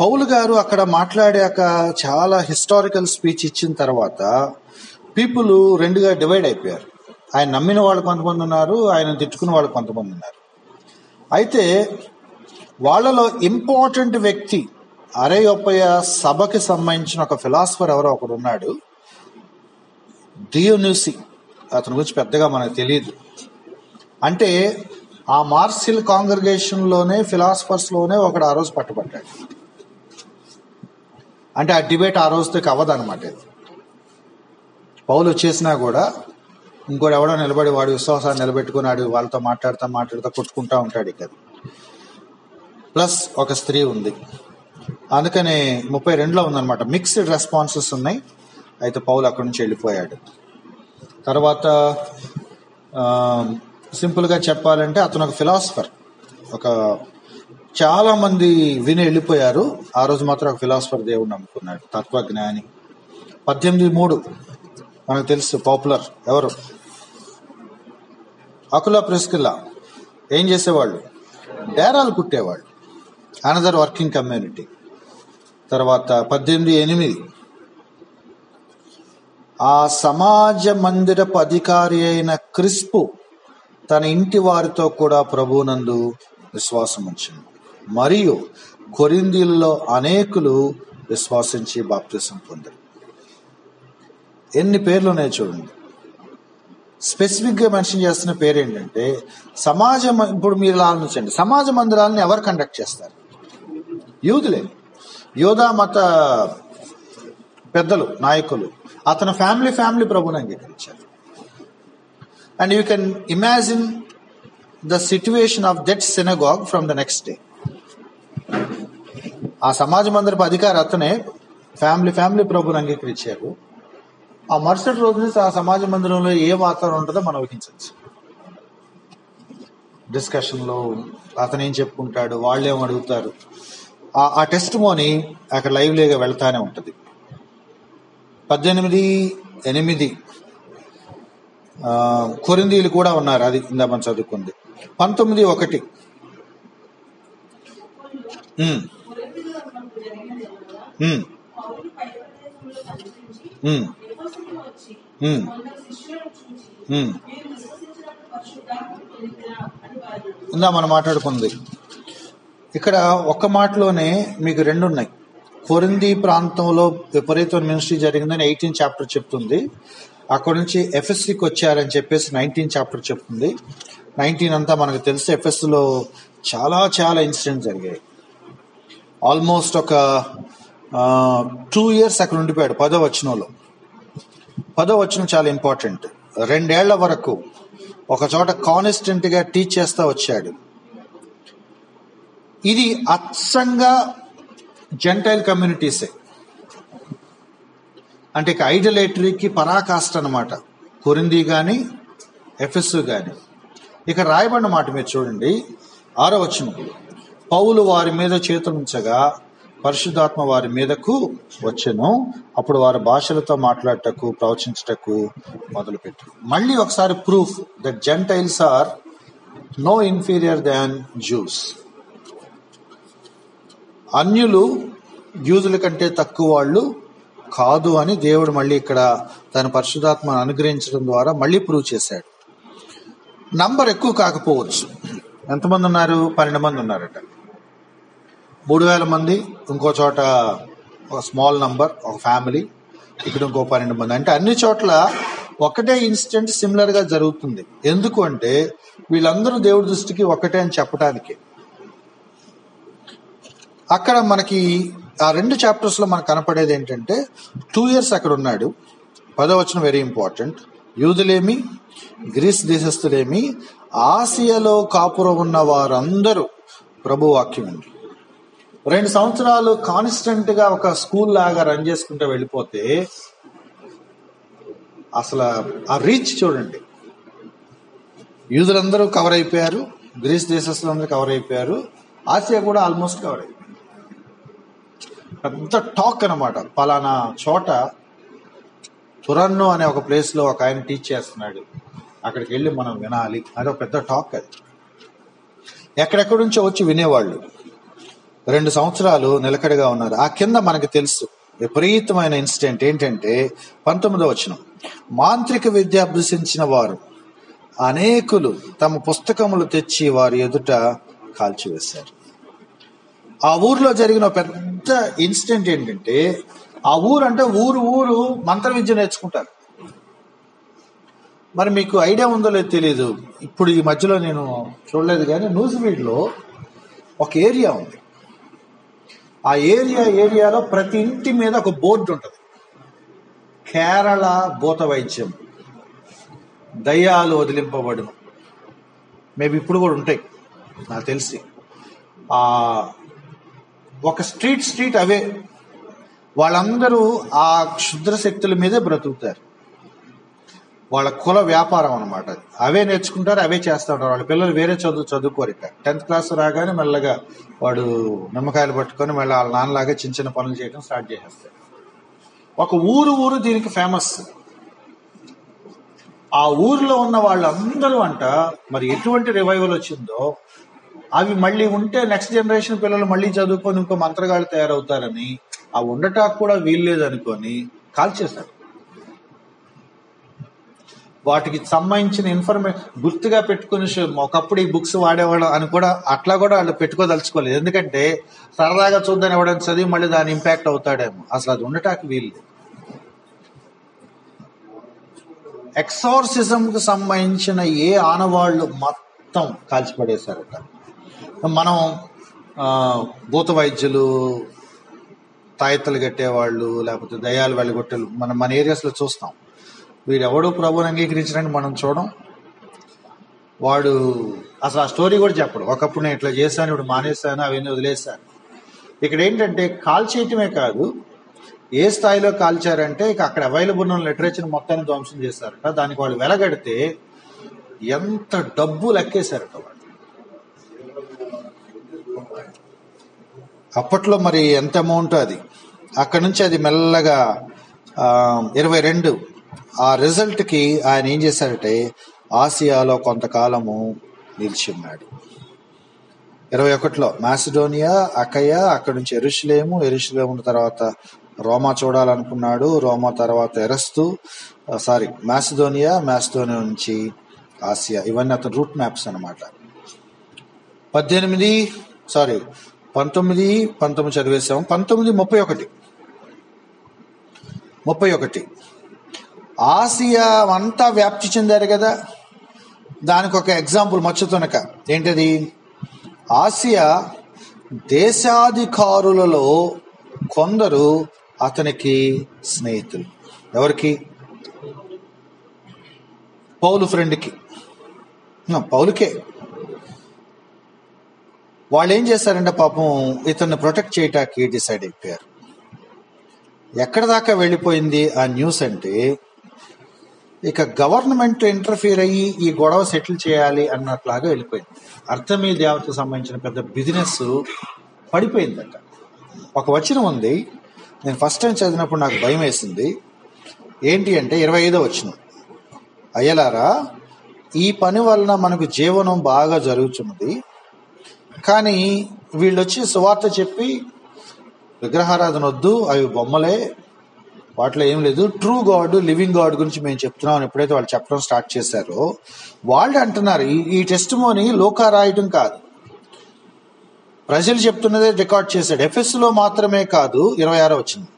పౌలు గారు అక్కడ మాట్లాడాక చాలా హిస్టారికల్ స్పీచ్ ఇచ్చిన తర్వాత పీపుల్ రెండుగా డివైడ్ అయిపోయారు. ఆయన నమ్మిన వాళ్ళు కొంతమంది ఉన్నారు, ఆయన తిట్టుకున్న వాళ్ళు కొంతమంది ఉన్నారు. అయితే వాళ్ళలో ఇంపార్టెంట్ వ్యక్తి అరేయోపయ సభకి సంబంధించిన ఒక ఫిలాసఫర్ ఎవరో ఒకడు ఉన్నాడు, దియోనుసి. అతని గురించి పెద్దగా మనకు తెలియదు. అంటే ఆ మార్సిల్ కాంగ్రిగేషన్ లోనే ఫిలాసఫర్స్ లోనే ఒకడు ఆ రోజు పట్టుబడ్డాడు. అంటే ఆ డిబేట్ ఆ రోజుతో అవ్వదన్నమాట. పౌలు వచ్చేసినా కూడా ఇంకోటి ఎవడో నిలబడి వాడి విశ్వాసాన్ని నిలబెట్టుకున్నాడు, వాళ్ళతో మాట్లాడుతూ కొట్టుకుంటా ఉంటాడు. ఇక్కడ ప్లస్ ఒక స్త్రీ ఉంది. అందుకనే 32లో ఉందన్నమాట. మిక్స్డ్ రెస్పాన్సెస్ ఉన్నాయి. అయితే పౌలు అక్కడి నుంచి వెళ్ళిపోయాడు. తర్వాత సింపుల్ గా చెప్పాలంటే అతను ఒక ఫిలాసఫర్. చాలా మంది విని వెళ్ళిపోయారు, ఆ రోజు మాత్రం ఒక ఫిలాసఫర్ దేవుడు నమ్ముకున్నాడు, తత్వజ్ఞాని. 18:3 మనకు తెలుసు, పాపులర్. ఎవరు? Aquila Priscilla. ఏం చేసేవాళ్ళు? డేరాలు కుట్టేవాళ్ళు. Another working community. తర్వాత 18:8 ఆ సమాజ మందిరపు అధికారి అయిన క్రిస్పు తన ఇంటి వారితో కూడా ప్రభువునందు విశ్వాసం ఉంచింది, మరియు కొరింథీయులలో అనేకులు విశ్వాసించి బాప్తిసం పొందారు. ఎన్ని పేర్లు ఉన్నాయో చూడండి. స్పెసిఫిక్గా మెన్షన్ చేస్తున్న పేరు ఏంటంటే సమాజం. ఇప్పుడు మీరు ఇలా ఆలోచించండి, సమాజ మందిరాలను ఎవరు కండక్ట్ చేస్తారు? యూదులే. యోధా మత పెద్దలు, నాయకులు. అతని ఫ్యామిలీ ప్రభుని అంగీకరించారు. And you can imagine the situation of that synagogue from the next day. ఆ సమాజ మందిరపు అధికారి అతనే ఫ్యామిలీ ప్రభుని అంగీకరించారు. ఆ మరుసటి రోజు నుంచి ఆ సమాజ మందిరంలో ఏ వాతావరణం ఉంటుందో మనం ఊహించవచ్చు. డిస్కషన్లో అతను ఏం చెప్పుకుంటాడు, వాళ్ళు ఏం అడుగుతారు, ఆ టెస్ట్ మోని అక్కడ లైవ్లీగా వెళ్తానే ఉంటుంది. 18:8 కొరింథీయులు కూడా ఉన్నారు, అది ఇందా మనం చదువుకుంది. 19:1 ఇందా మనం మాట్లాడుకుంది. ఇక్కడ ఒక్క మాటలోనే మీకు 2 ఉన్నాయి. కొరింథీ ప్రాంతంలో విపరీతమైన మినిస్ట్రీ జరిగిందని 18th చాప్టర్ చెప్తుంది. అక్కడ నుంచి ఎఫెస్సికి వచ్చారని చెప్పేసి 19th చాప్టర్ చెప్తుంది. 19 అంతా మనకు తెలుసు. ఎఫెస్లో చాలా ఇన్సిడెంట్స్ జరిగాయి. ఆల్మోస్ట్ ఒక 2 years అక్కడ ఉండిపోయాడు. 10వ వచనంలో. 10వ వచనం చాలా ఇంపార్టెంట్. 2 ఏళ్ల వరకు ఒక చోట కాన్స్టెంట్ గా టీచ్ చేస్తా వచ్చాడు. ఇది అచ్చంగా జెంటైల్ కమ్యూనిటీసే, అంటే ఇక ఐడలేటరీకి పరాకాష్ట అన్నమాట. కొరింథీ కానీ ఎఫెసు కానీ. ఇక రాయబడిన మాట మీరు చూడండి, 6వ వచనం. పౌలు వారి మీద చేతులుంచగా పరిశుద్ధాత్మ వారి మీదకు వచ్చెను. అప్పుడు వారు భాషలతో మాట్లాడటకు ప్రవచించటకు మొదలుపెట్టారు. మళ్ళీ ఒకసారి proof that gentiles are no inferior than Jews. అన్యులు యూదుల కంటే తక్కువ వాళ్ళు కాదు అని దేవుడు మళ్ళీ ఇక్కడ తన పరిశుద్ధాత్మను అనుగ్రహించడం ద్వారా మళ్ళీ ప్రూవ్ చేశాడు. నంబర్ ఎక్కువ కాకపోవచ్చు. ఎంతమంది ఉన్నారు? 12 మంది ఉన్నారట. 3000 మంది ఇంకో చోట ఒక స్మాల్ నంబర్, ఒక ఫ్యామిలీ. ఇక్కడ ఇంకో 12 మంది. అంటే అన్ని చోట్ల ఒకటే ఇన్సిడెంట్ సిమిలర్ గా జరుగుతుంది. ఎందుకు అంటే వీళ్ళందరూ దేవుడి దృష్టికి ఒకటే అని చెప్పడానికి. అక్కడ మనకి ఆ 2 చాప్టర్స్ లో మనకు కనపడేది ఏంటంటే 2 years అక్కడ ఉన్నాడు. 10వ వచనం వెరీ ఇంపార్టెంట్. యూదులేమి గ్రీస్ దేశస్థులేమి ఆసియాలో కాపురం ఉన్న వారందరూ ప్రభు వాక్యం ఉంది. 2 సంవత్సరాలు కాన్స్టెంట్ గా ఒక స్కూల్ లాగా రన్ చేసుకుంటూ వెళ్ళిపోతే అసలు ఆ రీచ్ చూడండి. యూదులందరూ కవర్ అయిపోయారు, గ్రీస్ దేశస్తులందరూ కవర్ అయిపోయారు, ఆసియా కూడా ఆల్మోస్ట్ కవర్ అయిపోయారు. పెద్ద టాక్ అన్నమాట. పలానా చోట తురన్నో అనే ఒక ప్లేస్ లో ఒక ఆయన టీచ్ చేస్తున్నాడు, అక్కడికి వెళ్ళి మనం వినాలి. అదొక పెద్ద టాక్. అది ఎక్కడెక్కడి నుంచో వచ్చి వినేవాళ్ళు. 2 సంవత్సరాలు నిలకడగా ఉన్నారు. ఆ కింద మనకు తెలుసు విపరీతమైన ఇన్సిడెంట్ ఏంటంటే 19వ వచనం. మాంత్రిక విద్య అభ్యసించిన వారు అనేకులు తమ పుస్తకములు తెచ్చి వారి ఎదుట కాల్చివేశారు. ఆ ఊర్లో జరిగిన పెద్ద ఇన్సిడెంట్ ఏంటంటే, ఆ ఊరు అంటే ఊరు మంత్ర విద్య నేర్చుకుంటారు. మరి మీకు ఐడియా ఉందో లేదో తెలియదు. ఇప్పుడు ఈ మధ్యలో నేను చూడలేదు కానీ న్యూస్‌ఫీడ్లో ఒక ఏరియా ఉంది. ఆ ఏరియాలో ప్రతి ఇంటి మీద ఒక బోర్డు ఉంటుంది. కేరళ భూత వైద్యం, దయ్యాలు వదిలింపబడును. మేబీ ఇప్పుడు కూడా ఉంటాయి నాకు తెలిసి. ఒక స్ట్రీట్ అవే. వాళ్ళందరూ ఆ క్షుద్ర శక్తుల మీదే బ్రతుకుతారు. వాళ్ళ కుల వ్యాపారం అనమాట. అవే నేర్చుకుంటారు, అవే చేస్తూ ఉంటారు. వాళ్ళ పిల్లలు వేరే చదువుకోరు. ఇక 10th క్లాస్ రాగానే మెల్లగా వాడు నిమ్మకాయలు పట్టుకొని మళ్ళీ వాళ్ళ నాన్నలాగా చిన్న పనులు చేయడం స్టార్ట్ చేసేస్తారు. ఒక ఊరు దీనికి ఫేమస్. ఆ ఊరిలో ఉన్న వాళ్ళందరూ అంట మరి ఎటువంటి రివైవల్ వచ్చిందో అవి మళ్ళీ ఉంటే నెక్స్ట్ జనరేషన్ పిల్లలు మళ్ళీ చదువుకొని ఇంకో మంత్రగాళ్ళు తయారవుతారని, ఆ ఉండటానికి కూడా వీల్లేదు అనుకొని కాల్చేశారు. వాటికి సంబంధించిన ఇన్ఫర్మేషన్ గుర్తుగా పెట్టుకుని ఒకప్పుడు ఈ బుక్స్ వాడేవాడు అని కూడా అట్లా కూడా వాళ్ళు పెట్టుకోదలుచుకోలేదు. ఎందుకంటే సరదాగా చూద్దాని ఎవడని చదివి మళ్ళీ దాని ఇంపాక్ట్ అవుతాడేమో. అసలు అది ఉండటానికి వీల్లేదు. ఎక్సార్సిజం కు సంబంధించిన ఏ ఆనవాళ్లు మొత్తం కాల్చిపడేశారట. మనం భూత వైద్యులు, తాయెత్తలు కట్టేవాళ్ళు, లేకపోతే దయ్యాలు వెళ్ళగొట్టేలు మన ఏరియాస్లో చూస్తాం. వీడెవడో ప్రభుని అంగీకరించడానికి మనం చూడం. వాడు అసలు ఆ స్టోరీ కూడా చెప్పడు. ఒకప్పుడు నేను ఇట్లా చేశాను, ఇప్పుడు మానేశాను, అవన్నీ వదిలేశాను. ఇక్కడ ఏంటంటే కాల్చేయటమే కాదు, ఏ స్థాయిలో కాల్చారంటే ఇక అక్కడ అవైలబుల్ ఉన్న లిటరేచర్ మొత్తాన్ని ధ్వంసం చేశారట. దానికి వాళ్ళు వెలగడితే ఎంత డబ్బు లెక్కేశారట వాళ్ళు. అప్పట్లో మరి ఎంత అమౌంట్ అది. అక్కడ నుంచి అది మెల్లగా 22 ఆ రిజల్ట్కి ఆయన ఏం చేశారంటే ఆసియాలో కొంతకాలము నిలిచి ఉన్నాడు. 21లో మాసిడోనియా, అకయ, అక్కడి నుంచి ఎరుషలేము తర్వాత రోమా చూడాలనుకున్నాడు. రోమా తర్వాత మాసిడోనియా నుంచి ఆసియా. ఇవన్నీ అతని రూట్ మ్యాప్స్ అన్నమాట. 19 చదివేశాము. 31 ఆసియా అంతా వ్యాప్తి చెందారు కదా. దానికి ఒక ఎగ్జాంపుల్ మచ్చుతునక ఏంటది, ఆసియా దేశాధికారులలో కొందరు అతనికి స్నేహితులు. ఎవరికి? పౌలు ఫ్రెండ్కి, పౌలుకే. వాళ్ళు ఏం చేశారంటే పాపం ఇతన్ని ప్రొటెక్ట్ చేయటానికి డిసైడ్ అయిపోయారు. ఎక్కడ దాకా వెళ్ళిపోయింది ఆ న్యూస్ అంటే, ఇక గవర్నమెంట్ ఇంటర్ఫియర్ అయ్యి ఈ గొడవ సెటిల్ చేయాలి అన్నట్లాగా వెళ్ళిపోయింది. అర్తమీ దేవతకు సంబంధించిన పెద్ద బిజినెస్ పడిపోయిందట. ఒక వచనం ఉంది, నేను ఫస్ట్ టైం చదివినప్పుడు నాకు భయం వేసింది. ఏంటి అంటే 25వ వచనం, అయ్యలారా ఈ పని వలన మనకు జీవనం బాగా జరుగుతున్నది, కానీ వీళ్ళు వచ్చి సువార్త చెప్పి విగ్రహారాధన వద్దు, అవి బొమ్మలే, వాటిలో ఏం లేదు, ట్రూ గాడ్, లివింగ్ గాడ్ గురించి మేము చెప్తున్నాం. ఎప్పుడైతే వాళ్ళు చెప్పడం స్టార్ట్ చేశారో వాళ్ళు అంటున్నారు, ఈ టెస్టిమోనీ లోకా రాయటం కాదు, ప్రజలు చెప్తున్నదే రికార్డ్ చేశాడు. ఎఫెస్సులో మాత్రమే కాదు, 26 వచ్చింది,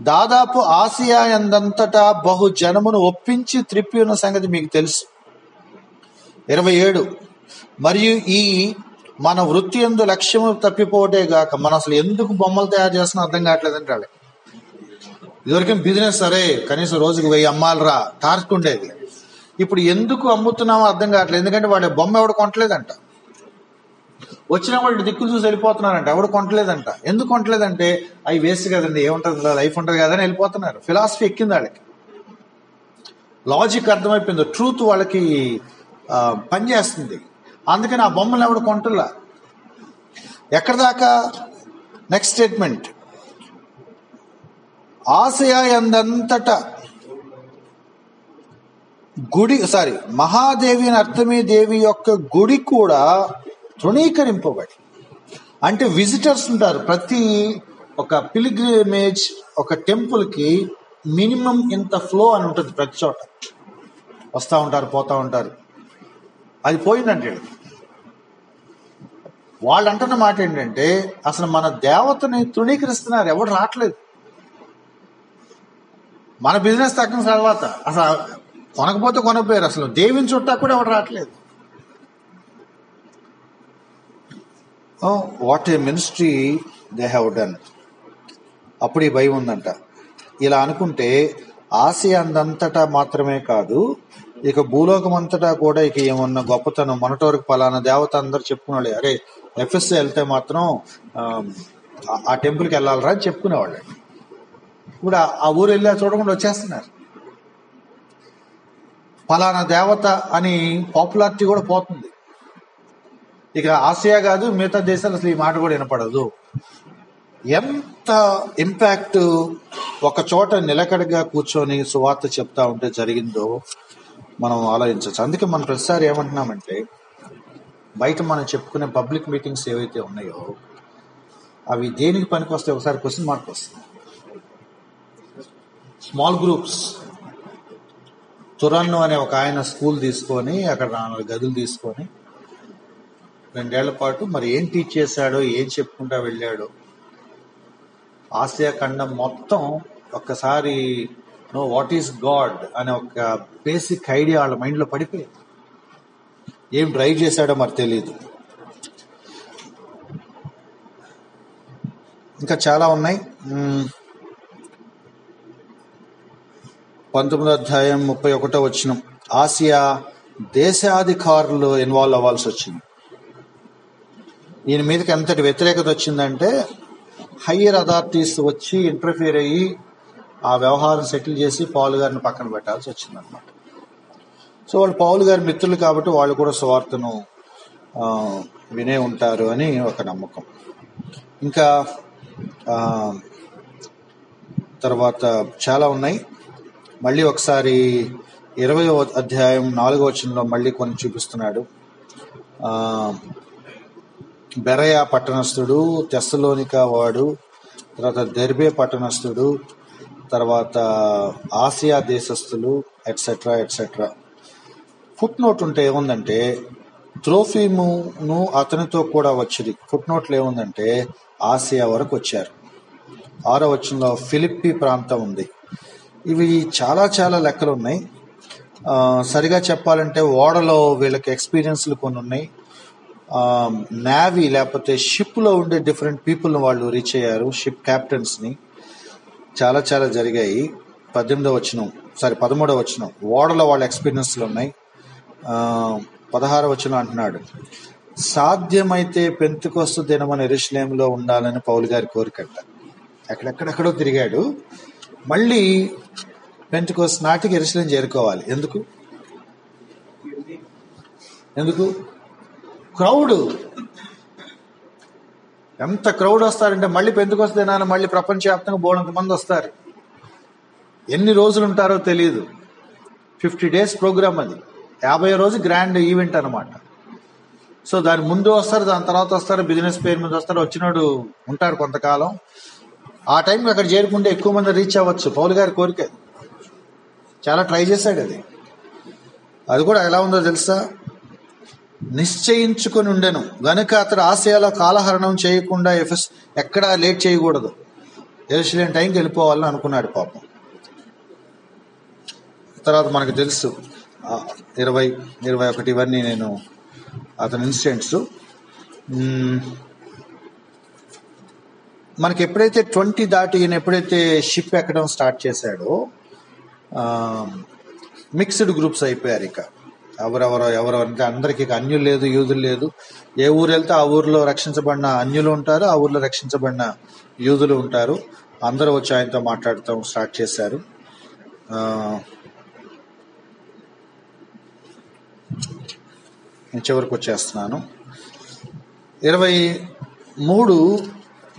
దాదాపు ఆసియా ఎందంతటా బహు జనమును ఒప్పించి త్రిప్పి ఉన్న సంగతి మీకు తెలుసు. 27 మరియు ఈ మన వృత్తి యందు లక్ష్యము తప్పిపోవటే గాక, మనం అసలు ఎందుకు బొమ్మలు తయారు చేస్తున్నా అర్థం కావట్లేదంటే వాళ్ళకి. ఇదివరకు బిజినెస్ సరే కనీసం రోజుకు 1000 అమ్మాలరా టార్క్ ఉండేది. ఇప్పుడు ఎందుకు అమ్ముతున్నామో అర్థం కావట్లేదు. ఎందుకంటే వాడి బొమ్మ ఎవడు కొనట్లేదంట, వచ్చిన వాళ్ళు దిక్కులు చూసి వెళ్ళిపోతున్నారంట, ఎవడు కొనట్లేదంట. ఎందుకు కొనట్లేదంటే అవి వేస్ట్ కదండి, ఏముంటుంది లైఫ్ ఉంటుంది కదా అని వెళ్ళిపోతున్నారు. ఫిలాసఫీ ఎక్కింది వాళ్ళకి, లాజిక్ అర్థమైపోయింది, ట్రూత్ వాళ్ళకి పనిచేస్తుంది. అందుకని ఆ బొమ్మలు ఎవడు కొంటలా. ఎక్కడ దాకా? నెక్స్ట్ స్టేట్మెంట్, ఆసియా ఎందంతటా మహాదేవి అని అర్తమీ దేవి యొక్క గుడి కూడా తృణీకరింపబడి, అంటే విజిటర్స్ ఉంటారు. ప్రతి ఒక పిలిగ్రిమేజ్ ఒక టెంపుల్కి మినిమం ఇంత ఫ్లో అని ఉంటుంది, ప్రతి చోట వస్తూ ఉంటారు పోతూ ఉంటారు. అది పోయిందంటే వాళ్ళు అంటున్న మాట ఏంటంటే అసలు మన దేవతని తృణీకరిస్తున్నారు, ఎవడు రావట్లేదు. మన బిజినెస్ తగ్గిన తర్వాత అసలు కొనకపోతే కొనకపోయారు, అసలు దేవిని చుట్టా కూడా ఎవడు రావట్లేదు. What a ministry they have done. అప్పుడు ఈ భయం ఉందంట. ఇలా అనుకుంటే ఆసియా అందంతటా మాత్రమే కాదు, ఇక భూలోకం అంతటా కూడా ఇక ఏమన్నా గొప్పతనం, మొన్నటి వరకు పలానా దేవత అందరు చెప్పుకునేవాళ్ళు, అరే ఎఫ్ఎస్ వెళ్తే మాత్రం ఆ టెంపుల్కి వెళ్ళాలరా అని చెప్పుకునేవాళ్ళు. ఇప్పుడు ఆ ఊరు వెళ్ళి చూడకుండా వచ్చేస్తున్నారు. పలానా దేవత అని పాపులారిటీ కూడా పోతుంది. ఇక ఆసియా కాదు మిగతా దేశాలు అసలు ఈ మాట కూడా వినపడదు. ఎంత ఇంపాక్ట్ ఒక చోట నిలకడగా కూర్చొని సువార్త చెప్తా ఉంటే జరిగిందో మనం ఆలోచించవచ్చు. అందుకే మనం ప్రతిసారి ఏమంటున్నామంటే, బయట మనం చెప్పుకునే పబ్లిక్ మీటింగ్స్ ఏవైతే ఉన్నాయో అవి దేనికి పనికి వస్తాయి? ఒకసారి క్వశ్చన్ మార్క్ వస్తుంది. స్మాల్ గ్రూప్స్, తురన్ను అనే ఒక ఆయన స్కూల్ తీసుకొని అక్కడ 4 గదులు తీసుకొని 2 ఏళ్ల పాటు మరి ఏం టీచ్ చేశాడో, ఏం చెప్పుకుంటా వెళ్ళాడో, ఆసియా ఖండం మొత్తం ఒక్కసారి నో వాట్ ఈస్ గాడ్ అనే ఒక బేసిక్ ఐడియా వాళ్ళ మైండ్లో పడిపోయింది. ఏం డ్రైవ్ చేశాడో మరి తెలియదు. ఇంకా చాలా ఉన్నాయి. 19వ అధ్యాయం 31వ వచనం, ఆసియా దేశాధికారులు ఇన్వాల్వ్ అవ్వాల్సి వచ్చింది. ఈయన మీదకి ఎంతటి వ్యతిరేకత వచ్చిందంటే హయ్యర్ అథారిటీస్ వచ్చి ఇంటర్ఫియర్ అయ్యి ఆ వ్యవహారం సెటిల్ చేసి పౌలు గారిని పక్కన పెట్టాల్సి వచ్చింది అనమాట. సో వాళ్ళు పౌలు గారి మిత్రులు కాబట్టి వాళ్ళు కూడా సువార్తను వినే ఉంటారు అని ఒక నమ్మకం. ఇంకా తర్వాత చాలా ఉన్నాయి. మళ్ళీ ఒకసారి 20వ అధ్యాయం 4వ వచనంలో మళ్ళీ కొన్ని చూపిస్తున్నాడు. బెరయా పట్టణస్థుడు, తెస్సలోనికా వాడు, తర్వాత దెర్బే పట్టణస్థుడు, తర్వాత ఆసియా దేశస్థులు, ఎట్సెట్రా ఎట్సెట్రా. ఫుట్ నోట్ ఉంటే ఏముందంటే త్రోఫిమును అతనితో కూడా వచ్చింది. ఫుట్ నోట్లో ఏముందంటే ఆసియా వరకు వచ్చారు. 6వ వచనంలో ఫిలిప్పి ప్రాంతం ఉంది. ఇవి చాలా చాలా లెక్కలు ఉన్నాయి. సరిగా చెప్పాలంటే ఓడలో వీళ్ళకి ఎక్స్పీరియన్స్లు కొన్ని ఉన్నాయి. నేవీ లేకపోతే షిప్లో ఉండే డిఫరెంట్ పీపుల్ని వాళ్ళు రీచ్ అయ్యారు, షిప్ క్యాప్టెన్స్ని. చాలా చాలా జరిగాయి. 13వ వచనం ఓడలో వాళ్ళ ఎక్స్పీరియన్స్లు ఉన్నాయి. 16వ వచనం అంటున్నాడు, సాధ్యమైతే పెంతెకొస్తు దినమని యెరూషలేములో ఉండాలని పౌలు గారి కోరికట. ఎక్కడెక్కడెక్కడో తిరిగాడు. మళ్ళీ పెంతెకొస్తు నాటికి యెరూషలేం చేరుకోవాలి. ఎందుకు క్రౌడ్, ఎంత క్రౌడ్ వస్తారంటే మళ్ళీ పెంతెకొస్తు దినాన మళ్ళీ ప్రపంచవ్యాప్తంగా బోలంత మంది వస్తారు. ఎన్ని రోజులు ఉంటారో తెలియదు. 50 days ప్రోగ్రామ్ అది. 50వ రోజు గ్రాండ్ ఈవెంట్ అనమాట. సో దాని ముందు వస్తారు, దాని తర్వాత వస్తారు, బిజినెస్ పేరు మీద వస్తారు. వచ్చినోడు ఉంటారు కొంతకాలం. ఆ టైంకి అక్కడ చేరుకుంటే ఎక్కువ మంది రీచ్ అవ్వచ్చు. పౌలు గారి కోరిక, చాలా ట్రై చేశాడు. అది కూడా ఎలా ఉందో తెలుసా, నిశ్చయించుకొని ఉండెను గనుక అతడు ఆసియాలో కాలహరణం చేయకుండా ఎక్కడా లేట్ చేయకూడదు, యెరూషలేం టైంకి వెళ్ళిపోవాలని అనుకున్నాడు పాపం. తర్వాత మనకు తెలుసు 20, 21 ఇవన్నీ నేను అతని ఇన్సిడెంట్స్. మనకి ఎప్పుడైతే 20 దాటి ఈయన ఎప్పుడైతే షిప్ ఎక్కడం స్టార్ట్ చేశాడో మిక్స్డ్ గ్రూప్స్ అయిపోయారు. ఇక ఎవరెవరో ఇంకా అందరికి అన్యులు లేదు, యూదులు లేదు. ఏ ఊరు వెళ్తే ఆ ఊర్లో రక్షించబడిన అన్యులు ఉంటారు, ఆ ఊర్లో రక్షించబడిన యూదులు ఉంటారు. అందరూ వచ్చి ఆయనతో మాట్లాడటం స్టార్ట్ చేశారు. చివరికి వచ్చేస్తున్నాను. 23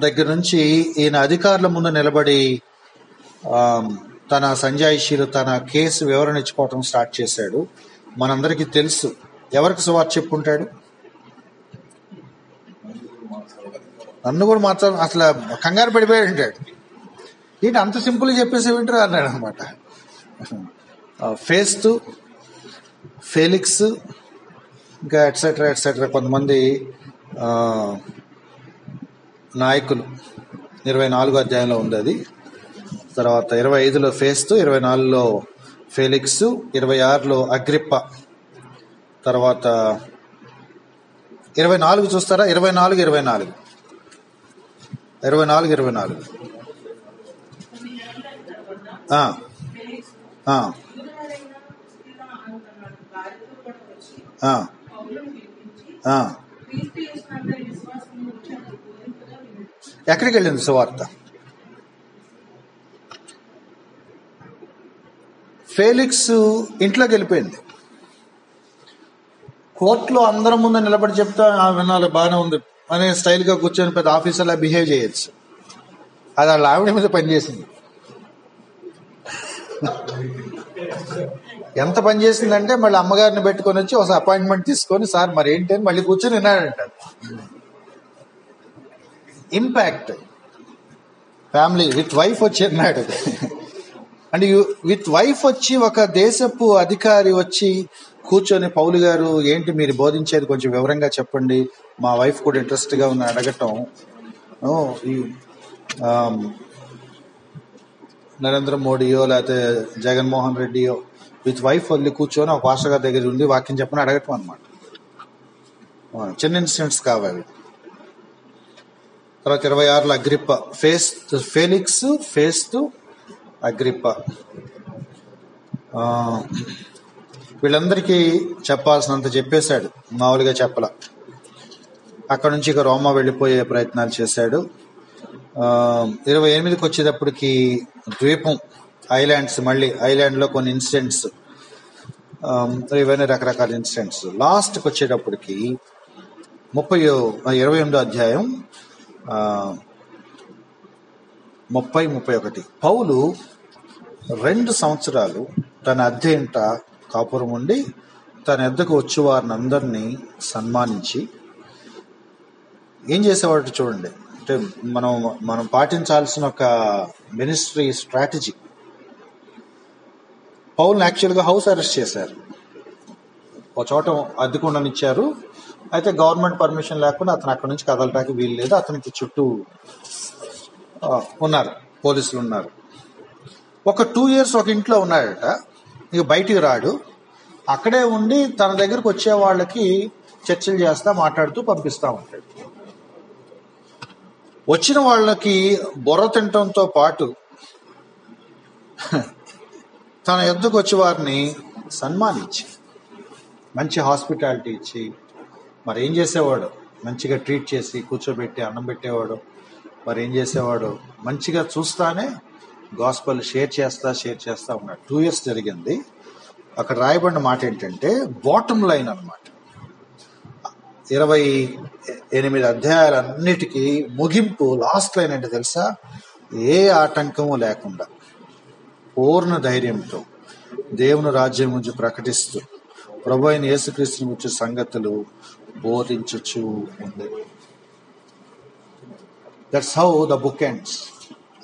దగ్గర నుంచి ఈయన అధికారుల ముందు నిలబడి తన సంజాయిషీలు, తన కేసు వివరణ ఇచ్చుకోవటం స్టార్ట్ చేశాడు. మనందరికీ తెలుసు ఎవరికి సువార్త చెప్పుకుంటాడు. నన్ను కూడా మాత్రం అసలు కంగారు పడిపోయాడు అంటాడు. ఏంటి అంత సింపుల్గా చెప్పేసి వింటారు అన్నాడు అనమాట. ఫేస్తు, ఫెలిక్స్, ఇంకా ఎట్సెట్రా ఎట్సెట్రా కొంతమంది నాయకులు. 24వ అధ్యాయంలో ఉంది అది. తర్వాత 25లో ఫేస్తు, 24లో ఫెలిక్స్, 26లో అగ్రిప్ప. తర్వాత 24 చూస్తారా, 24 ఎక్కడికి వెళ్ళింది సువార్త? ఫెలిక్స్ ఇంట్లోకి వెళ్ళిపోయింది. కోర్టులో అందరం ముందు నిలబడి చెప్తా వినాలి, బాగానే ఉంది అనే స్టైల్గా కూర్చొని పెద్ద ఆఫీసర్లా బిహేవ్ చేయొచ్చు. అది వాళ్ళ ఆవిడ మీద పనిచేసింది. ఎంత పనిచేసిందంటే మళ్ళీ అమ్మగారిని పెట్టుకొని వచ్చి ఒక అపాయింట్మెంట్ తీసుకొని, సార్ మరి ఏంటి అని మళ్ళీ కూర్చొని విన్నాడంట. ఇంపాక్ట్ ఫ్యామిలీ విత్ వైఫ్ వచ్చి అన్నాడు. అంటే విత్ వైఫ్ వచ్చి ఒక దేశపు అధికారి వచ్చి కూర్చొని పౌలు గారు ఏంటి మీరు బోధించేది కొంచెం వివరంగా చెప్పండి, మా వైఫ్ కూడా ఇంట్రెస్ట్గా ఉన్న అడగటం. నరేంద్ర మోడీయో లేకపోతే జగన్మోహన్ రెడ్డియో విత్ వైఫ్ వెళ్ళి కూర్చొని ఒక పాస్టర్ గారి దగ్గర ఉండి వాక్యం చెప్పని అడగటం అనమాట. చిన్న ఇన్సిడెంట్స్ కావాలి. తర్వాత 26లో అగ్రిప్ప ఫేలిక్స్ ఫేస్తు అగ్రిప్ప వీళ్ళందరికీ చెప్పాల్సినంత చెప్పేశాడు, మామూలుగా చెప్పలా. అక్కడ నుంచి ఇక రోమా వెళ్ళిపోయే ప్రయత్నాలు చేశాడు. 28కి వచ్చేటప్పటికి ద్వీపం ఐలాండ్స్, మళ్ళీ ఐలాండ్లో కొన్ని ఇన్సిడెంట్స్, ఇవన్నీ రకరకాల ఇన్సిడెంట్స్. లాస్ట్కి వచ్చేటప్పటికి 28వ అధ్యాయం 30-31. పౌలు 2 సంవత్సరాలు తన అద్దె ఇంట కాపురం ఉండి తన ఎద్దకు వచ్చి వారిని అందరినీ సన్మానించి ఏం చేసేవాడు చూడండి. అంటే మనం పాటించాల్సిన ఒక మినిస్ట్రీ స్ట్రాటజీ. పౌల్ని యాక్చువల్గా హౌస్ అరెస్ట్ చేశారు, ఒక చోట అద్దెకుండనిచ్చారు. అయితే గవర్నమెంట్ పర్మిషన్ లేకుండా అతను అక్కడి నుంచి కదలటానికి వీలు లేదు. అతనికి చుట్టూ ఉన్నారు, పోలీసులు ఉన్నారు. ఒక 2 years ఒక ఇంట్లో ఉన్నాడట. ఇక బయటికి రాడు, అక్కడే ఉండి తన దగ్గరకు వచ్చే వాళ్ళకి చర్చలు చేస్తా మాట్లాడుతూ పంపిస్తూ ఉంటాడు. వచ్చిన వాళ్ళకి బుర్ర తినటంతో పాటు తన ఎద్దుకు వచ్చి వారిని సన్మానించి మంచి హాస్పిటాలిటీ ఇచ్చి మరి ఏం చేసేవాడు, మంచిగా ట్రీట్ చేసి కూర్చోబెట్టి అన్నం పెట్టేవాడు. మరి ఏం చేసేవాడు, మంచిగా చూస్తానే గాస్పల్ షేర్ చేస్తా ఉన్నాడు. 2 years జరిగింది. అక్కడ రాయబడిన మాట ఏంటంటే బాటమ్ లైన్ అన్నమాట. 28 అధ్యాయాలన్నిటికీ ముగింపు లాస్ట్ లైన్ అంటే తెలుసా, ఏ ఆటంకము లేకుండా పూర్ణ ధైర్యంతో దేవుని రాజ్యం గురించి ప్రకటిస్తూ ప్రభు అయిన యేసుక్రీస్తుని గురించి సంగతులు బోధించుచు ఉంది. That's how the book ends.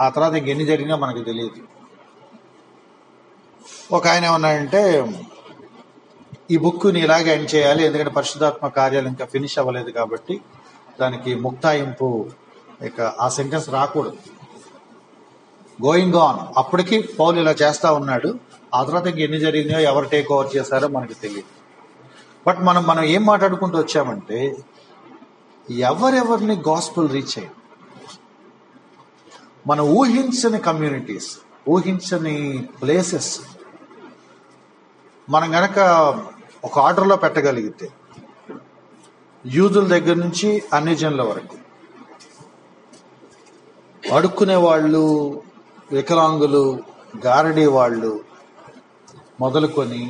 ఆ తర్వాత ఇంకెన్ని జరిగినా మనకు తెలియదు. ఒక ఆయన ఏమన్నాడంటే ఈ బుక్ని ఇలాగే ఎండ్ చేయాలి, ఎందుకంటే పరిశుద్ధాత్మ కార్యాలు ఇంకా ఫినిష్ అవ్వలేదు కాబట్టి దానికి ముక్తాయింపు, ఇక ఆ సెంటెన్స్ రాకూడదు. Going on. అప్పటికి పౌలు ఇలా చేస్తా ఉన్నాడు. ఆ తర్వాత ఇంకెన్ని జరిగినాయో ఎవరు టేక్ ఓవర్ చేశారో మనకు తెలియదు. బట్ మనం ఏం మాట్లాడుకుంటూ వచ్చామంటే ఎవరెవరిని గాస్పుల్ రీచ్ అయ్యింది. మన ఊహించని కమ్యూనిటీస్, ఊహించని ప్లేసెస్ మనం గనక ఒక ఆర్డర్లో పెట్టగలిగితే యూదుల దగ్గర నుంచి అన్ని జనుల వరకు, అడుక్కునే వాళ్ళు, వికలాంగులు, గారడీ వాళ్ళు మొదలుకొని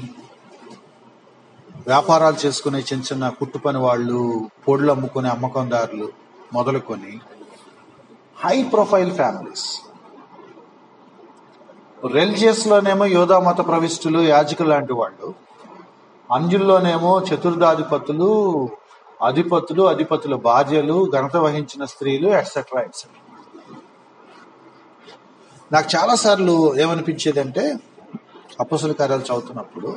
వ్యాపారాలు చేసుకునే చిన్న చిన్న కుట్టు పని వాళ్ళు, పొడులు అమ్ముకునే అమ్మకందారులు మొదలుకొని హై ప్రొఫైల్ ఫ్యామిలీస్, రిలీజియస్ లోనేమో యోధా మత ప్రవిష్టులు, యాజకులు లాంటి వాళ్ళు, అంజుల్లోనేమో చతుర్థాధిపతులు, అధిపతుల భార్యలు, ఘనత వహించిన స్త్రీలు, ఎట్సెట్రా ఎట్సెట్రా. నాకు చాలాసార్లు ఏమనిపించేదంటే అపోస్తల కార్యాలు చదువుతున్నప్పుడు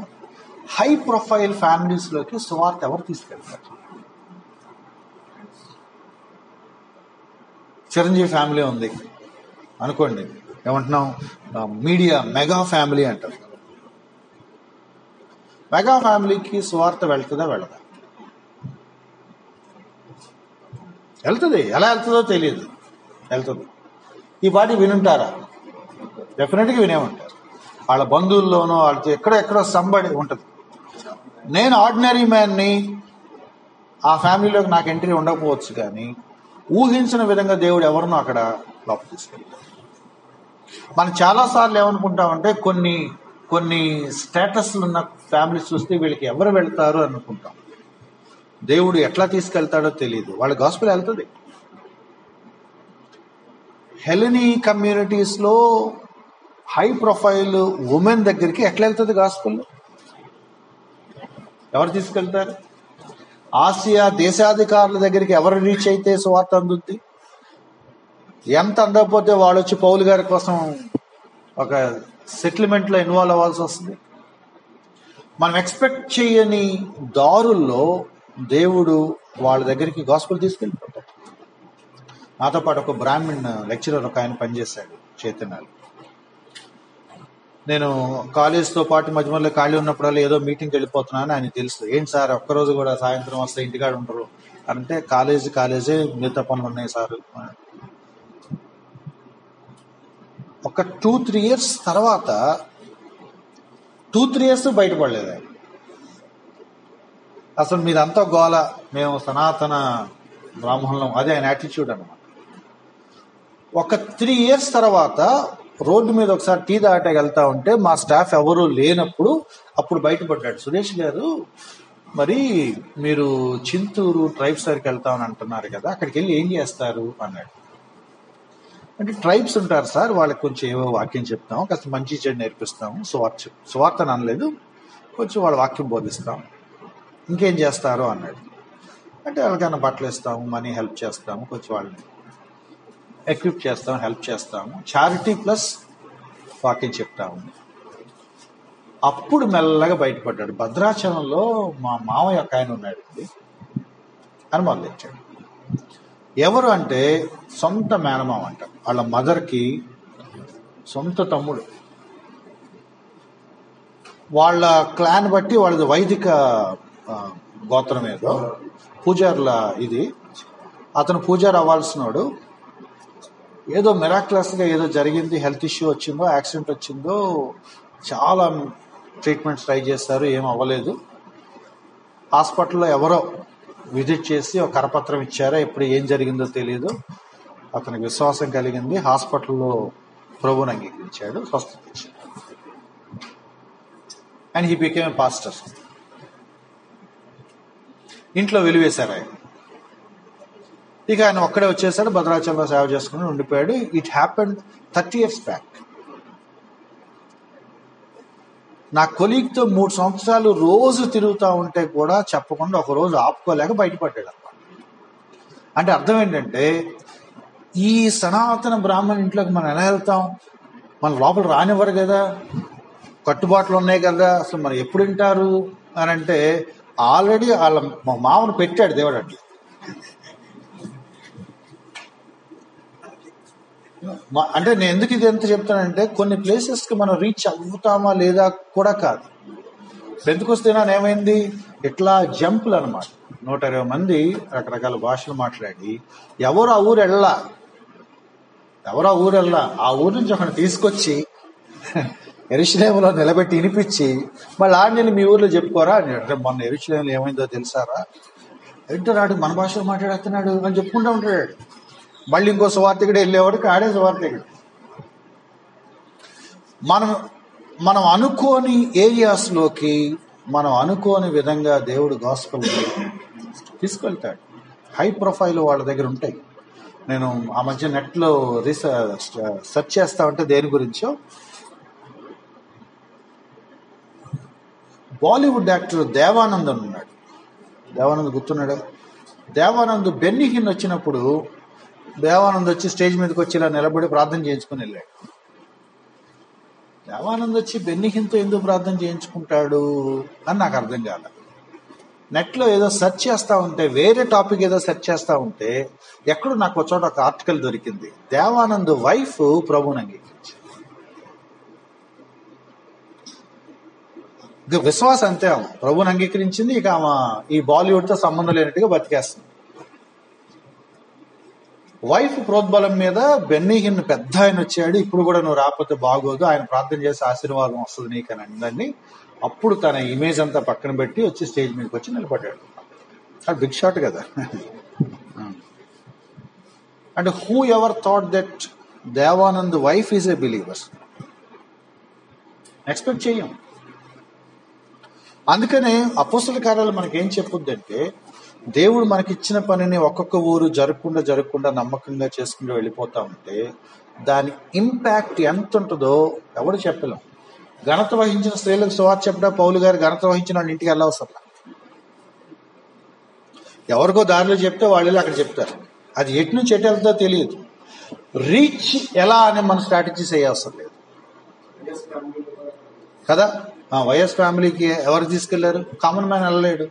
హై ప్రొఫైల్ ఫ్యామిలీస్లోకి సువార్త ఎవరు తీసుకెళ్తారు? చిరంజీవి ఫ్యామిలీ ఉంది అనుకోండి, ఏమంటున్నాం, మీడియా మెగా ఫ్యామిలీ అంటారు. మెగా ఫ్యామిలీకి సువార్త వెళ్తుందా వెళ్ళదా? వెళ్తుంది. ఎలా వెళ్తుందో తెలియదు, వెళ్తుంది. ఈ పాటి వినుంటారా? డెఫినెట్గా వినే ఉంటారు. వాళ్ళ బంధువుల్లోనో వాళ్ళతో ఎక్కడో సంబడి ఉంటుంది. నేను ఆర్డినరీ మ్యాన్ని, ఆ ఫ్యామిలీలోకి నాకు ఎంట్రీ ఉండకపోవచ్చు, కానీ ఊహించిన విధంగా దేవుడు ఎవరినో అక్కడ లోపల తీసుకెళ్తాడు. మనం చాలాసార్లు ఏమనుకుంటామంటే కొన్ని స్టేటస్లు ఉన్న ఫ్యామిలీస్ చూస్తే వీళ్ళకి ఎవరు వెళ్తారు అనుకుంటాం. దేవుడు ఎట్లా తీసుకెళ్తాడో తెలియదు. వాళ్ళ గాస్పెల్ వెళ్తుంది. హెలెనీ కమ్యూనిటీస్లో హై ప్రొఫైల్ ఉమెన్ దగ్గరికి ఎట్లా వెళ్తుంది గాస్పెల్? ఎవరు తీసుకెళ్తారు? ఆసియా దేశాధికారుల దగ్గరికి ఎవరు రీచ్ అయితే సువార్త అందుద్ది? ఎంత అందకపోతే వాళ్ళు వచ్చి పౌలు గారి కోసం ఒక సెటిల్మెంట్లో ఇన్వాల్వ్ అవ్వాల్సి వస్తుంది. మనం ఎక్స్పెక్ట్ చేయని దారుల్లో దేవుడు వాళ్ళ దగ్గరికి గాస్పెల్ తీసుకెళ్ళిపోతాడు. నాతో పాటు ఒక బ్రాహ్మణ్ లెక్చరర్ ఒక ఆయన పనిచేశాడు చైతన్యాలు. నేను కాలేజ్తో పాటు మధ్య మధ్యలో ఖాళీ ఉన్నప్పుడల్లా ఏదో మీటింగ్కి వెళ్ళిపోతున్నాను ఆయన తెలుసు. ఏంటి సార్ ఒక్కరోజు కూడా సాయంత్రం వస్తే ఇంటికాడ ఉంటారు అంటే, కాలేజే మిగతా పనులు ఉన్నాయి సార్. ఒక 2-3 years తర్వాత 2-3 years బయటపడలేదు ఆయన. అసలు మీరంతా గోల, మేము సనాతన బ్రాహ్మణులం, అదే ఆయన యాటిట్యూడ్ అనమాట. ఒక 3 years తర్వాత రోడ్డు మీద ఒకసారి టీ దాటాకి వెళ్తా ఉంటే మా స్టాఫ్ ఎవరు లేనప్పుడు అప్పుడు బయటపడ్డాడు. సురేష్ గారు, మరి మీరు చింతూరు ట్రైబ్స్ దగ్గరికి వెళ్తామని అంటున్నారు కదా, అక్కడికి వెళ్ళి ఏం చేస్తారు అన్నాడు. అంటే ట్రైబ్స్ ఉంటారు సార్, వాళ్ళకి కొంచెం ఏవో వాక్యం చెప్తాము, కాస్త మంచి చెడు నేర్పిస్తాము, సువార్త అనలేదు, కొంచెం వాళ్ళ వాక్యం బోధిస్తాం, ఇంకేం చేస్తారు అన్నాడు. అంటే వాళ్ళకైనా బట్టలు ఇస్తాము, మనీ హెల్ప్ చేస్తాము, కొంచెం వాళ్ళని ఎక్విప్ చేస్తాము, హెల్ప్ చేస్తాము, చారిటీ ప్లస్ వాక్యం చెప్తాము. అప్పుడు మెల్లగా బయటపడ్డాడు. భద్రాచలంలో మా మామయ్య ఒక ఆయన ఉన్నాడు అని మొదలెట్టాడు. ఎవరు అంటే సొంత మేనమామ అంట, వాళ్ళ మదర్కి సొంత తమ్ముడు. వాళ్ళ క్లాన్ బట్టి వాళ్ళది వైదిక గోత్రం ఏదో, పూజారుల ఇది. అతను పూజారు అవ్వాల్సినోడు. ఏదో మిరాక్యులస్గా ఏదో జరిగింది, హెల్త్ ఇష్యూ వచ్చిందో, యాక్సిడెంట్ వచ్చిందో, చాలా ట్రీట్మెంట్స్ ట్రై చేస్తారు, ఏం అవ్వలేదు. హాస్పిటల్లో ఎవరో విజిట్ చేసి ఒక కరపత్రం ఇచ్చారా, ఇప్పుడు ఏం జరిగిందో తెలియదు. అతనికి విశ్వాసం కలిగింది, హాస్పిటల్లో ప్రభువుని అంగీకరించాడు, స్వస్థత ఇచ్చాడు. And he became a pastor. ఇంట్లో వెలివేశారు ఆయన. ఇక ఆయన ఒక్కడే వచ్చేసాడు, భద్రాచలంలో సేవ చేసుకుని ఉండిపోయాడు. It happened 30 years back. నా కొలీగ్తో 3 సంవత్సరాలు రోజు తిరుగుతూ ఉంటే కూడా చెప్పకుండా ఒక రోజు ఆపుకోలేక బయటపడ్డాడు అన్నమాట. అంటే అర్థం ఏంటంటే, ఈ సనాతన బ్రాహ్మణ ఇంట్లోకి మనం ఎలా వెళ్తాం? మన లోపల రానివ్వరు కదా, కట్టుబాట్లు ఉన్నాయి కదా, అసలు మనం ఎప్పుడు వింటారు అని అంటే, ఆల్రెడీ వాళ్ళ మామను పెట్టాడు దేవుడు అట్లా. అంటే నేను ఎందుకు ఇది ఎంత చెప్తానంటే, కొన్ని ప్లేసెస్కి మనం రీచ్ అవుతామా లేదా కూడా కాదు. పెంతుకొస్తేనా ఏమైంది, ఇట్లా జంపులు అనమాట. 120 మంది రకరకాల భాషలు మాట్లాడి ఎవరు ఆ ఊరు వెళ్ళా, ఆ ఊరు నుంచి ఒకటి తీసుకొచ్చి యెరూషలేములో నిలబెట్టి వినిపించి మళ్ళీ ఆడిని మీ ఊర్లో చెప్పుకోరా అని. అంటే మొన్న యెరూషలేములో ఏమైందో తెలుసారా, ఏంటో మన భాషలో మాట్లాడుతున్నాడు అని చెప్పుకుంటూ ఉంటాడు. మళ్ళీ ఇంకో సువార్తికుడు వెళ్ళేవాడికి ఆడే సువార్తికుడు. మనం అనుకోని ఏరియాస్లోకి మనం అనుకోని విధంగా దేవుడు గాస్పెల్ తీసుకెళ్తాడు. హై ప్రొఫైల్ వాళ్ళ దగ్గర ఉంటాయి. నేను ఆ మధ్య నెట్లో సెర్చ్ చేస్తా ఉంటే దేని గురించో, బాలీవుడ్ యాక్టర్ దేవానంద్ అని ఉన్నాడు. దేవానంద్ గుర్తున్నాడు? దేవానంద్ బెన్నీ హిన్ వచ్చినప్పుడు దేవానంద్ వచ్చి స్టేజ్ మీదకి వచ్చి ఇలా నిలబడి ప్రార్థన చేయించుకుని వెళ్ళాడు. దేవానంద్ వచ్చి బెన్నీ హిన్తో ఎందుకు ప్రార్థన చేయించుకుంటాడు అని నాకు అర్థం కాదు. నెట్లో ఏదో సెర్చ్ చేస్తూ ఉంటే, వేరే టాపిక్ ఏదో సెర్చ్ చేస్తూ ఉంటే ఎక్కడో నాకు ఒక చోట ఒక ఆర్టికల్ దొరికింది. దేవానంద్ వైఫ్ ప్రభువుని అంగీకరించింది. ఇక విశ్వాసం అంతే, ఆమె ప్రభువుని అంగీకరించింది. ఇక ఆమె ఈ బాలీవుడ్తో సంబంధం లేనట్టుగా బతికేస్తుంది. వైఫ్ ప్రోద్బలం మీద బెన్నీ హిన్ పెద్ద ఆయన వచ్చాడు, ఇప్పుడు కూడా నువ్వు రాకపోతే బాగోదు, ఆయన ప్రార్థన చేసి ఆశీర్వాదం వస్తుంది నీకు అని అందరినీ. అప్పుడు తన ఇమేజ్ అంతా పక్కన పెట్టి వచ్చి స్టేజ్ మీదకి వచ్చి నిలబడ్డాడు. అది బిగ్ షాట్ కదా. అంటే who ever thought that Devanand wife is a believer? Expect చేయం. అందుకనే అపోస్తల కార్యాలు మనకేం చెప్పుద్దంటే, దేవుడు మనకిచ్చిన పనిని ఒక్కొక్క ఊరు జరగకుండా నమ్మకంగా చేసుకుంటూ వెళ్ళిపోతా ఉంటే దాని ఇంపాక్ట్ ఎంత ఉంటుందో ఎవడు చెప్పలేం. ఘనత వహించిన స్త్రీలకు సువార్త చెప్పడా పౌలు గారు ఘనత వహించిన వాళ్ళ ఇంటికి వెళ్ళవసరం. ఎవరికో దారిలో చెప్తే వాళ్ళు అక్కడ చెప్తారు. అది ఎటు నుంచి ఎటు వెళ్తుందో తెలియదు. రీచ్ ఎలా అని మన స్ట్రాటజీస్ వేయవసరం లేదు కదా. వైఎస్ ఫ్యామిలీకి ఎవరు తీసుకెళ్లారు? కామన్ మ్యాన్ వెళ్ళలేడు.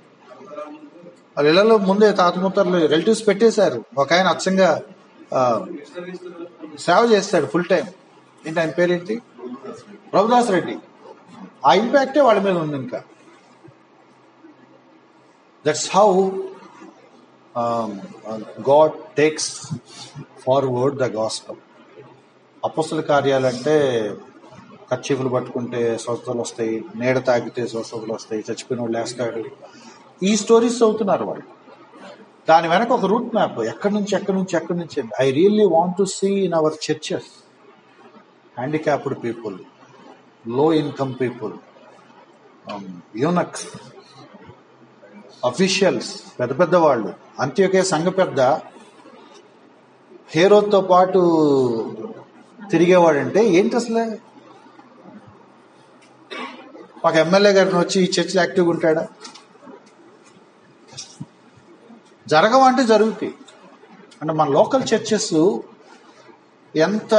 వాళ్ళ ఇళ్లలో ముందే తాతముత్తర్లు రిలేటివ్స్ పెట్టేశారు. ఒక ఆయన అచ్చంగా సేవ చేస్తాడు ఫుల్ టైం. ఏంటి ఆయన పేరేంటి? ప్రభుదాస్ రెడ్డి. ఆ ఇంపాక్టే వాళ్ళ మీద ఉంది. ఇంకా that's how God takes forward the gospel. అపోస్తల కార్యాలంటే కర్చీఫ్లు పట్టుకుంటే స్వస్థతలు వస్తాయి, నీడ తాగితే స్వస్థతలు వస్తాయి, చచ్చిపోయిన వాళ్ళు లేస్తాడు. ఈ స్టోరీస్ చదువుతున్నారు వాళ్ళు. దాని వెనక ఒక రూట్ మ్యాప్, ఎక్కడి నుంచి. I really want to see in our churches handicapped people, low income people, eunuchs, officials, పెద్ద వాళ్ళు. అంత్యోకే సంఘ పెద్ద హేరోతో పాటు తిరిగేవాడంటే ఏంటి అసలే? మాకు ఎమ్మెల్యే గారిని వచ్చి ఈ చర్చిలో యాక్టివ్గా ఉంటాడా? జరగవంటే జరుగుతాయి. అంటే మన లోకల్ చర్చెస్ ఎంత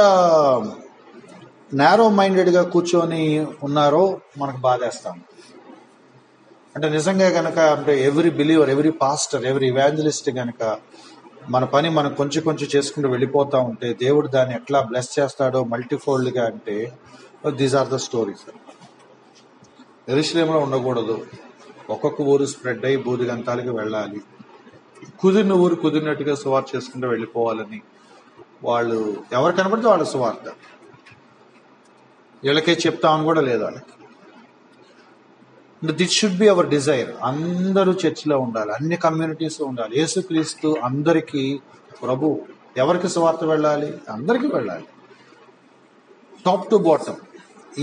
నేరో మైండెడ్గా కూర్చొని ఉన్నారో మనకు బాధేస్తాం. అంటే నిజంగా కనుక అంటే every believer, every pastor, every evangelist కనుక మన పని మనం కొంచెం చేసుకుంటూ వెళ్ళిపోతా ఉంటే దేవుడు దాన్ని ఎట్లా బ్లెస్ చేస్తాడో మల్టీఫోల్డ్గా. అంటే దీస్ ఆర్ ద స్టోరీస్. యెరూషలేములో ఉండకూడదు, ఒక్కొక్క ఊరు స్ప్రెడ్ అయ్యి బూదిగంతాలకి వెళ్ళాలి, కుదిరిన ఊరు కుదిరినట్టుగా సువార్త చేసుకుంటూ వెళ్ళిపోవాలని వాళ్ళు ఎవరు కనబడితే వాళ్ళ సువార్త. వీళ్ళకే చెప్తామని కూడా లేదు వాళ్ళకి. This should be our Dzire. అందరూ చర్చిలో ఉండాలి, అన్ని కమ్యూనిటీస్ ఉండాలి. యేసుక్రీస్తు అందరికీ ప్రభు. ఎవరికి సువార్త వెళ్ళాలి? అందరికీ వెళ్ళాలి, టాప్ టు బాటమ్,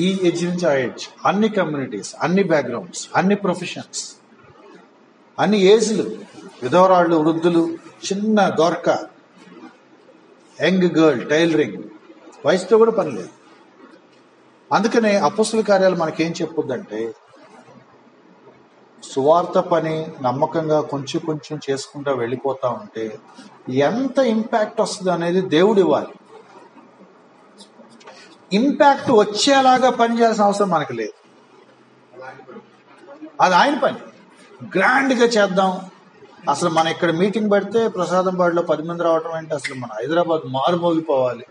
ఈ ఎడ్జ్ నుంచి ఆ ఎడ్జ్. అన్ని కమ్యూనిటీస్, అన్ని బ్యాక్గ్రౌండ్స్, అన్ని ప్రొఫెషన్స్, అన్ని ఏజ్లు, విధవరాళ్ళు, వృద్ధులు, చిన్న దొరక, యంగ్ గర్ల్, టైలరింగ్, వయసుతో కూడా పని లేదు. అందుకనే అపోస్తల కార్యాలు మనకేం చెప్పొద్దంటే సువార్త పని నమ్మకంగా కొంచెం చేసుకుంటూ వెళ్ళిపోతా ఉంటే ఎంత ఇంపాక్ట్ వస్తుంది అనేది దేవుడు ఇవ్వాలి. ఇంపాక్ట్ వచ్చేలాగా పని చేయాల్సిన అవసరం మనకు లేదు. అది ఆయన పని. గ్రాండ్గా చేద్దాం. అసలు మన ఇక్కడ మీటింగ్ పెడితే ప్రసాదం పాడులో 10 మంది రావడం అంటే అసలు మన హైదరాబాద్ మారుమోగిపోవాలి.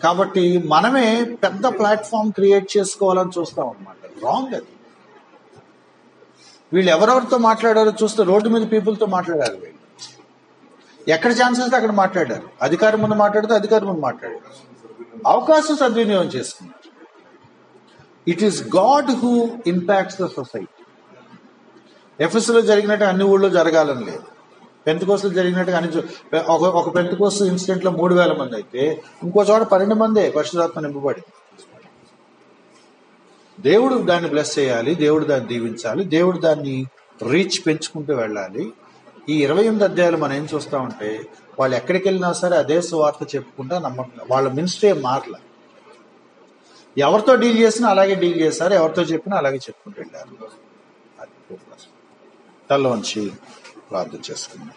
కాబట్టి మనమే పెద్ద ప్లాట్ఫామ్ క్రియేట్ చేసుకోవాలని చూస్తాం అన్నమాట. రాంగ్ అది. వీళ్ళు ఎవరెవరితో మాట్లాడారో చూస్తే రోడ్డు మీద పీపుల్తో మాట్లాడారు. వీళ్ళు ఎక్కడ ఛాన్స్ వస్తే అక్కడ మాట్లాడారు. అధికారి ముందు మాట్లాడితే అధికారి ముందు మాట్లాడారు. అవకాశం సద్వినియోగం చేసుకున్నారు. It is God who impacts the society. ఎఫెసులో జరిగినట్టు అన్ని ఊళ్ళో జరగాలని లేదు. పెంతెకోస్తులో జరిగినట్టుగా ఒక పెంతెకోస్తు ఇన్సిడెంట్ లో 3000 మంది అయితే ఇంకో చోట 12 మందే పరిశుద్ధాత్మ నింపబడి. దేవుడు దాన్ని బ్లెస్ చేయాలి, దేవుడు దాన్ని దీవించాలి, దేవుడు దాన్ని రీచ్ పెంచుకుంటూ వెళ్ళాలి. ఈ 28 అధ్యాయాలు మనం ఏం చూస్తామంటే వాళ్ళు ఎక్కడికి వెళ్ళినా సరే అదే సువార్త చెప్పుకుంటా నమ్మకం. వాళ్ళ మినిస్ట్రీ మారల. ఎవరితో డీల్ చేసినా అలాగే డీల్ చేశారు, ఎవరితో చెప్పినా అలాగే చెప్పుకుంటూ వెళ్ళారు. తల్లోంచి ప్రార్థన చేసుకున్నాం.